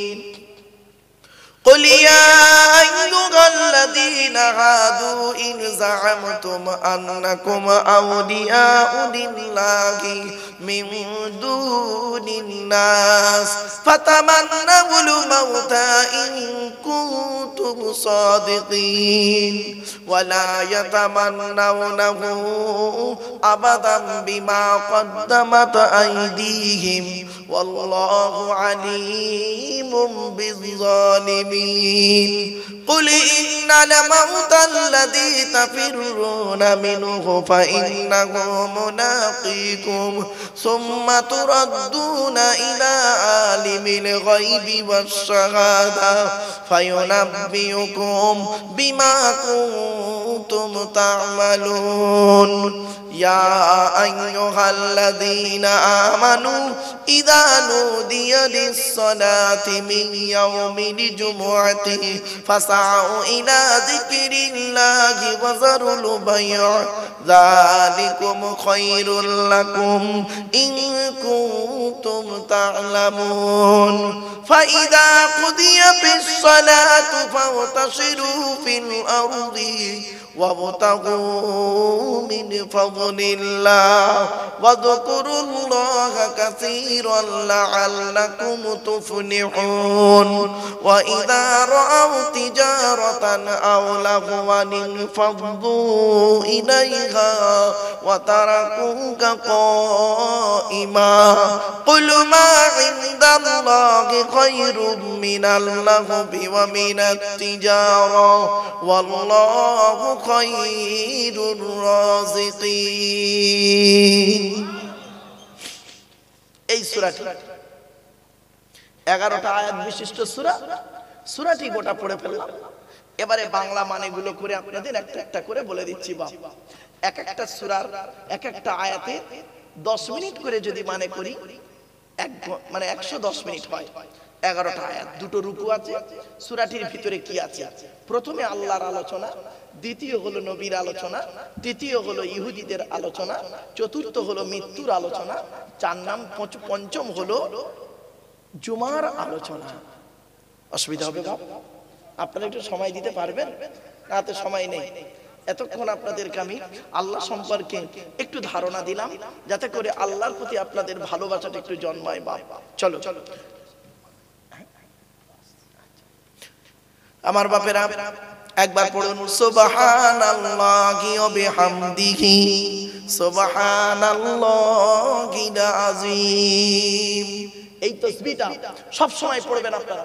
Speaker 1: قل يا أيها الذين هادوا إن زعمتم أنكم أولياء لله من دون الناس فتمنوا الموت إن كنتم صادقين ولا يتمنونه أبدا بما قدمت أيديهم والله عليم بالظالمين قل إن الموت الذي تفرون منه فإنه ملاقيكم ثم تردون إلى عالم الغيب والشهادة فينبئكم بما كنتم تعملون يا أيها الذين آمنوا إذا نودي للصلاة من يوم الجمعة فاسعوا إلى ذكر الله وذروا البيع ذلكم خير لكم إن كنتم تعلمون فإذا قضيت الصلاة فانتشروا في الأرض وابتغوا من فضل الله واذكروا الله كثيرا لعلكم تفلحون وإذا رأوا تجارة أو لهوا انفضوا إليها وتركوك قائما قل ما عند الله خير من اللهو ومن التجارة والله خير الرازقين এই সূরাটি 11টা আয়াত বিশিষ্ট সূরা সূরাটি গোটা পড়ে ফেললাম এবারে বাংলা মানেগুলো করে আপনাদের একটা একটা করে বলে দিচ্ছি বাপ এক একটা সূরার এক একটা আয়াতে 10 মিনিট করে যদি মানে করি মানে 110 মিনিট হয় 11টা আয়াত দুটো রুকু আছে সূরাটির ভিতরে কি আছে প্রথমে আল্লাহর আলোচনা দ্বিতীয় হলো নবীর আলোচনা তৃতীয় হলো ইহুদিদের আলোচনা চতুর্থ হলো মৃত্যুর আলোচনা পঞ্চম হলো জুমার আলোচনা অসুবিধা হবে বাপ আপনারা একটু সময় দিতে পারবেন রাতে সময় নেই এতক্ষণ আপনাদেরকে আমি আল্লাহ সম্পর্কে একটু ধারণা দিলাম যাতে করে আল্লাহর প্রতি আপনাদের ভালোবাসাটা একটু জন্মায় বাপ চলো চলো আমার বাপেরা একবার পড়ুন সুবহানাল্লাহি ওয়া বিহামদিহি সুবহানাল্লাহিল আযীম এই তাসবিহটা সব সময় পড়বেন আপনারা